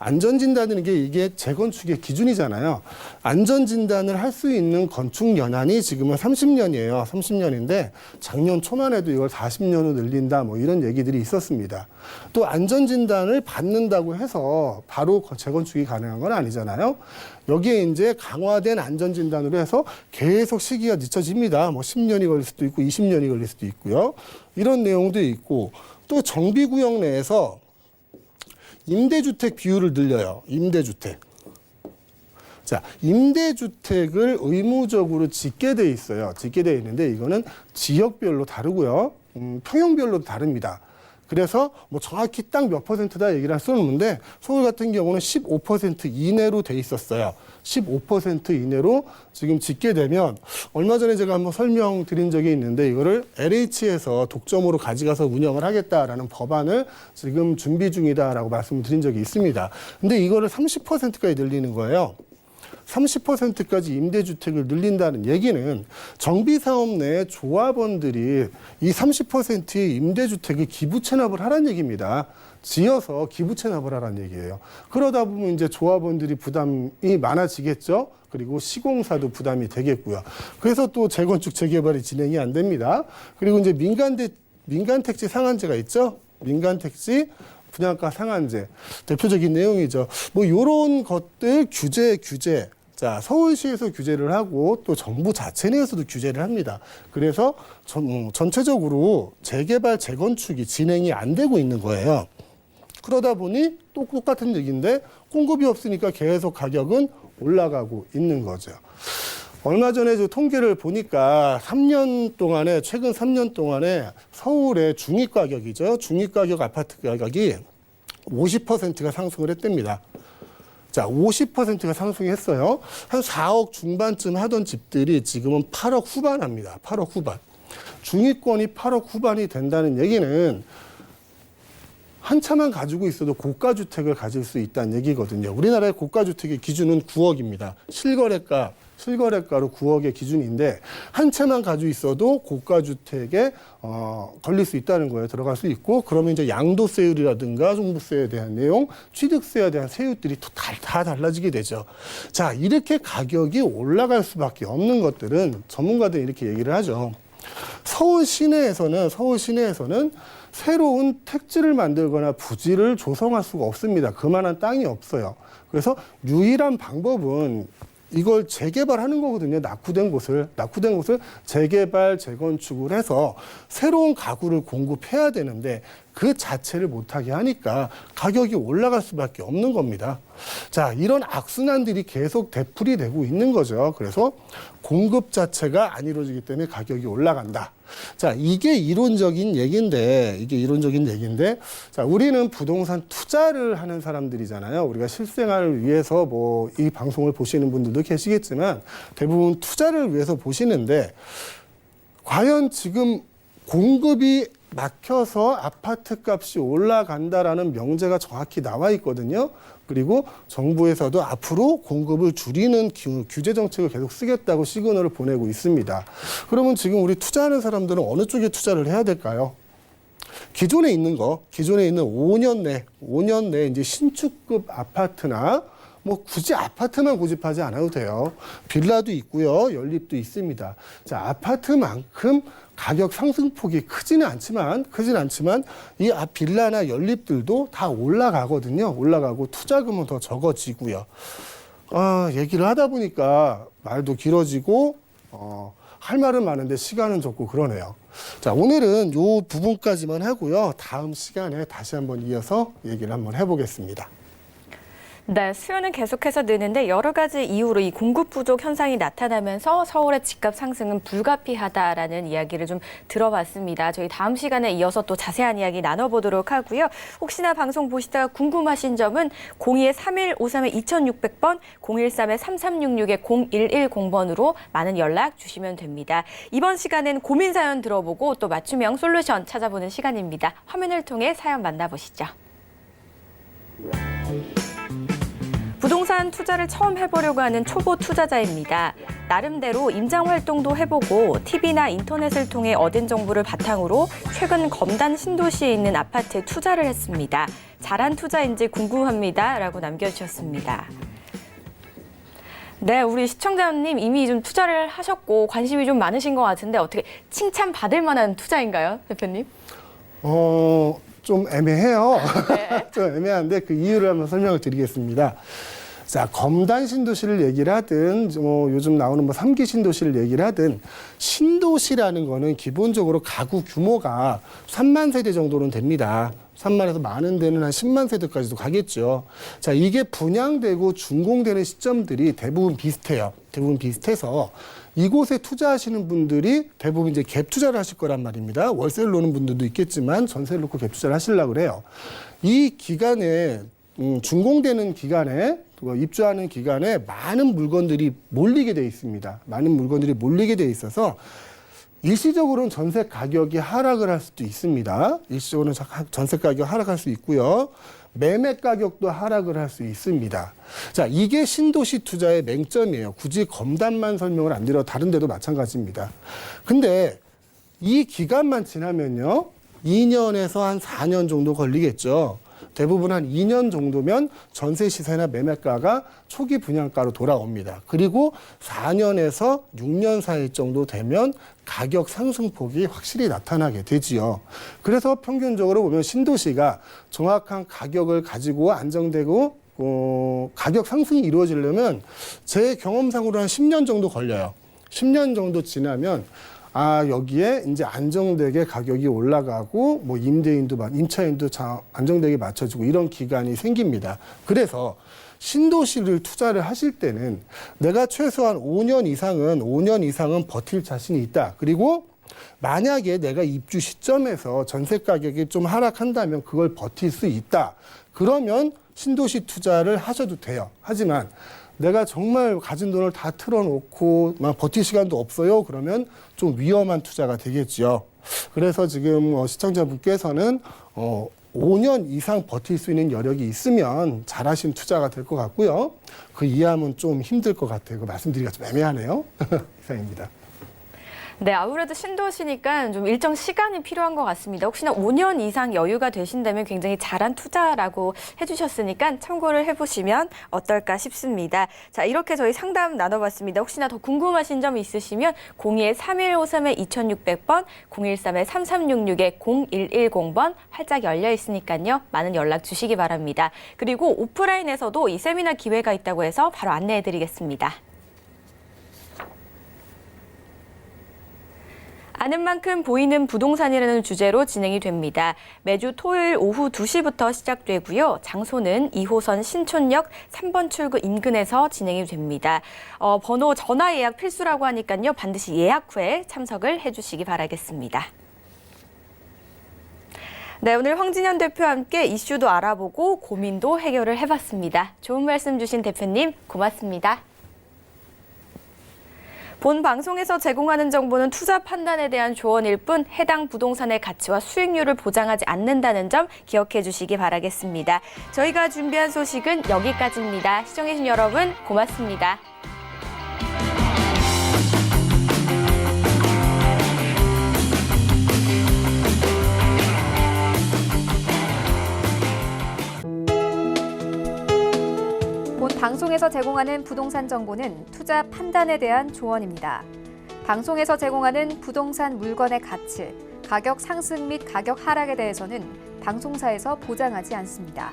안전진단이라는 게 이게 재건축의 기준이잖아요. 안전진단을 할 수 있는 건축 연한이 지금은 30년이에요. 30년인데 작년 초만 해도 이걸 40년으로 늘린다 뭐 이런 얘기들이 있었습니다. 또 안전진단을 받는다고 해서 바로 재건축이 가능한 건 아니잖아요. 여기에 이제 강화된 안전진단으로 해서 계속 시기가 늦춰집니다. 뭐 10년이 걸릴 수도 있고 20년이 걸릴 수도 있고요. 이런 내용도 있고 또 정비구역 내에서 임대주택 비율을 늘려요. 임대주택. 자, 임대주택을 의무적으로 짓게 돼 있어요. 짓게 돼 있는데 이거는 지역별로 다르고요. 평형별로 다릅니다. 그래서 뭐 정확히 딱 몇 %다 얘기를 할 수는 없는데 서울 같은 경우는 15% 이내로 돼 있었어요. 15% 이내로 지금 짓게 되면 얼마 전에 제가 한번 설명드린 적이 있는데 이거를 LH에서 독점으로 가져가서 운영을 하겠다라는 법안을 지금 준비 중이다라고 말씀을 드린 적이 있습니다. 근데 이거를 30%까지 늘리는 거예요. 30%까지 임대주택을 늘린다는 얘기는 정비사업 내 조합원들이 이 30%의 임대주택을 기부채납을 하라는 얘기입니다. 지어서 기부채납을 하라는 얘기예요. 그러다 보면 이제 조합원들이 부담이 많아지겠죠. 그리고 시공사도 부담이 되겠고요. 그래서 또 재건축, 재개발이 진행이 안 됩니다. 그리고 이제 민간택지 상한제가 있죠. 민간택지 분양가 상한제 대표적인 내용이죠. 뭐 이런 것들 규제. 자, 서울시에서 규제를 하고 또 정부 자체 내에서도 규제를 합니다. 그래서 전체적으로 재개발, 재건축이 진행이 안 되고 있는 거예요. 그러다 보니 또 똑같은 얘기인데 공급이 없으니까 계속 가격은 올라가고 있는 거죠. 얼마 전에 저 통계를 보니까 최근 3년 동안에 서울의 중위가격이죠. 중위가격 아파트 가격이 50%가 상승을 했답니다. 자, 50%가 상승했어요. 한 4억 중반쯤 하던 집들이 지금은 8억 후반 합니다. 8억 후반. 중위권이 8억 후반이 된다는 얘기는 한차만 가지고 있어도 고가주택을 가질 수 있다는 얘기거든요. 우리나라의 고가주택의 기준은 9억입니다. 실거래가로 9억의 기준인데 한 채만 가지고 있어도 고가주택에 걸릴 수 있다는 거예요. 들어갈 수 있고 그러면 이제 양도세율이라든가 종부세에 대한 내용, 취득세에 대한 세율들이 다 달라지게 되죠. 자, 이렇게 가격이 올라갈 수밖에 없는 것들은 전문가들이 이렇게 얘기를 하죠. 서울 시내에서는 새로운 택지를 만들거나 부지를 조성할 수가 없습니다. 그만한 땅이 없어요. 그래서 유일한 방법은 이걸 재개발하는 거거든요. 낙후된 곳을 재개발, 재건축을 해서 새로운 가구를 공급해야 되는데 그 자체를 못하게 하니까 가격이 올라갈 수밖에 없는 겁니다. 자, 이런 악순환들이 계속 되풀이 되고 있는 거죠. 그래서 공급 자체가 안 이루어지기 때문에 가격이 올라간다. 자, 이게 이론적인 얘기인데, 자, 우리는 부동산 투자를 하는 사람들이잖아요. 우리가 실생활을 위해서 뭐 이 방송을 보시는 분들도 계시겠지만 대부분 투자를 위해서 보시는데 과연 지금 공급이 막혀서 아파트 값이 올라간다라는 명제가 정확히 나와 있거든요. 그리고 정부에서도 앞으로 공급을 줄이는 규제 정책을 계속 쓰겠다고 시그널을 보내고 있습니다. 그러면 지금 우리 투자하는 사람들은 어느 쪽에 투자를 해야 될까요? 기존에 있는 5년 내 이제 신축급 아파트나 뭐 굳이 아파트만 고집하지 않아도 돼요. 빌라도 있고요. 연립도 있습니다. 자, 아파트만큼 가격 상승폭이 크지는 않지만 이 빌라나 연립들도 다 올라가거든요. 올라가고 투자금은 더 적어지고요. 얘기를 하다 보니까 말도 길어지고 할 말은 많은데 시간은 적고 그러네요. 자, 오늘은 요 부분까지만 하고요. 다음 시간에 다시 한번 이어서 얘기를 한번 해보겠습니다. 네, 수요는 계속해서 느는데 여러 가지 이유로 이 공급 부족 현상이 나타나면서 서울의 집값 상승은 불가피하다라는 이야기를 좀 들어봤습니다. 저희 다음 시간에 이어서 또 자세한 이야기 나눠보도록 하고요. 혹시나 방송 보시다가 궁금하신 점은 02-3153-2600번, 013-3366-0110번으로 많은 연락 주시면 됩니다. 이번 시간은 고민 사연 들어보고 또 맞춤형 솔루션 찾아보는 시간입니다. 화면을 통해 사연 만나보시죠. 부동산 투자를 처음 해보려고 하는 초보 투자자입니다. 나름대로 임장 활동도 해보고 TV나 인터넷을 통해 얻은 정보를 바탕으로 최근 검단 신도시에 있는 아파트에 투자를 했습니다. 잘한 투자인지 궁금합니다. 라고 남겨주셨습니다. 네, 우리 시청자님 이미 좀 투자를 하셨고 관심이 좀 많으신 것 같은데 어떻게 칭찬받을 만한 투자인가요, 대표님? 좀 애매해요. 네. 좀 애매한데 그 이유를 한번 설명을 드리겠습니다. 자, 검단 신도시를 얘기를 하든 요즘 나오는 3기 신도시를 얘기를 하든 신도시라는 거는 기본적으로 가구 규모가 3만 세대 정도는 됩니다. 3만에서 많은 데는 한 10만 세대까지도 가겠죠. 자, 이게 분양되고 준공되는 시점들이 대부분 비슷해요. 대부분 비슷해서 이곳에 투자하시는 분들이 대부분 이제 갭 투자를 하실 거란 말입니다. 월세를 놓는 분들도 있겠지만 전세를 놓고 갭 투자를 하시려고 그래요. 이 기간에 준공되는 기간에 입주하는 기간에 많은 물건들이 몰리게 돼 있습니다. 많은 물건들이 몰리게 돼 있어서 일시적으로는 전세 가격이 하락을 할 수도 있습니다. 일시적으로는 전세 가격이 하락할 수 있고요. 매매 가격도 하락을 할 수 있습니다. 자, 이게 신도시 투자의 맹점이에요. 굳이 검단만 설명을 안 드려 다른 데도 마찬가지입니다. 근데 이 기간만 지나면요. 2년에서 한 4년 정도 걸리겠죠. 대부분 한 2년 정도면 전세 시세나 매매가가 초기 분양가로 돌아옵니다. 그리고 4년에서 6년 사이 정도 되면 가격 상승폭이 확실히 나타나게 되지요. 그래서 평균적으로 보면 신도시가 정확한 가격을 가지고 안정되고 가격 상승이 이루어지려면 제 경험상으로 한 10년 정도 걸려요. 10년 정도 지나면 여기에 이제 안정되게 가격이 올라가고 임차인도 안정되게 맞춰지고 이런 기간이 생깁니다. 그래서 신도시를 투자를 하실 때는 내가 최소한 5년 이상은 버틸 자신이 있다. 그리고 만약에 내가 입주 시점에서 전세 가격이 좀 하락한다면 그걸 버틸 수 있다. 그러면 신도시 투자를 하셔도 돼요. 하지만 내가 정말 가진 돈을 다 틀어놓고 버틸 시간도 없어요. 그러면 좀 위험한 투자가 되겠죠. 그래서 지금 시청자분께서는 5년 이상 버틸 수 있는 여력이 있으면 잘하신 투자가 될 것 같고요. 그 이하면 좀 힘들 것 같아요. 말씀드리기가 좀 애매하네요. 이상입니다. 네, 아무래도 신도시니까 좀 일정 시간이 필요한 것 같습니다. 혹시나 5년 이상 여유가 되신다면 굉장히 잘한 투자라고 해주셨으니까 참고를 해보시면 어떨까 싶습니다. 자, 이렇게 저희 상담 나눠봤습니다. 혹시나 더 궁금하신 점 있으시면 02-3153-2600번, 013-3366-0110번 활짝 열려 있으니까요. 많은 연락 주시기 바랍니다. 그리고 오프라인에서도 이 세미나 기회가 있다고 해서 바로 안내해드리겠습니다. 아는 만큼 보이는 부동산이라는 주제로 진행이 됩니다. 매주 토요일 오후 2시부터 시작되고요. 장소는 2호선 신촌역 3번 출구 인근에서 진행이 됩니다. 번호 전화 예약 필수라고 하니까요. 반드시 예약 후에 참석을 해주시기 바라겠습니다. 네, 오늘 황진현 대표와 함께 이슈도 알아보고 고민도 해결을 해봤습니다. 좋은 말씀 주신 대표님 고맙습니다. 본 방송에서 제공하는 정보는 투자 판단에 대한 조언일 뿐 해당 부동산의 가치와 수익률을 보장하지 않는다는 점 기억해 주시기 바라겠습니다. 저희가 준비한 소식은 여기까지입니다. 시청해주신 여러분 고맙습니다. 본 방송에서 제공하는 부동산 정보는 투자 판단에 대한 조언입니다. 방송에서 제공하는 부동산 물건의 가치, 가격 상승 및 가격 하락에 대해서는 방송사에서 보장하지 않습니다.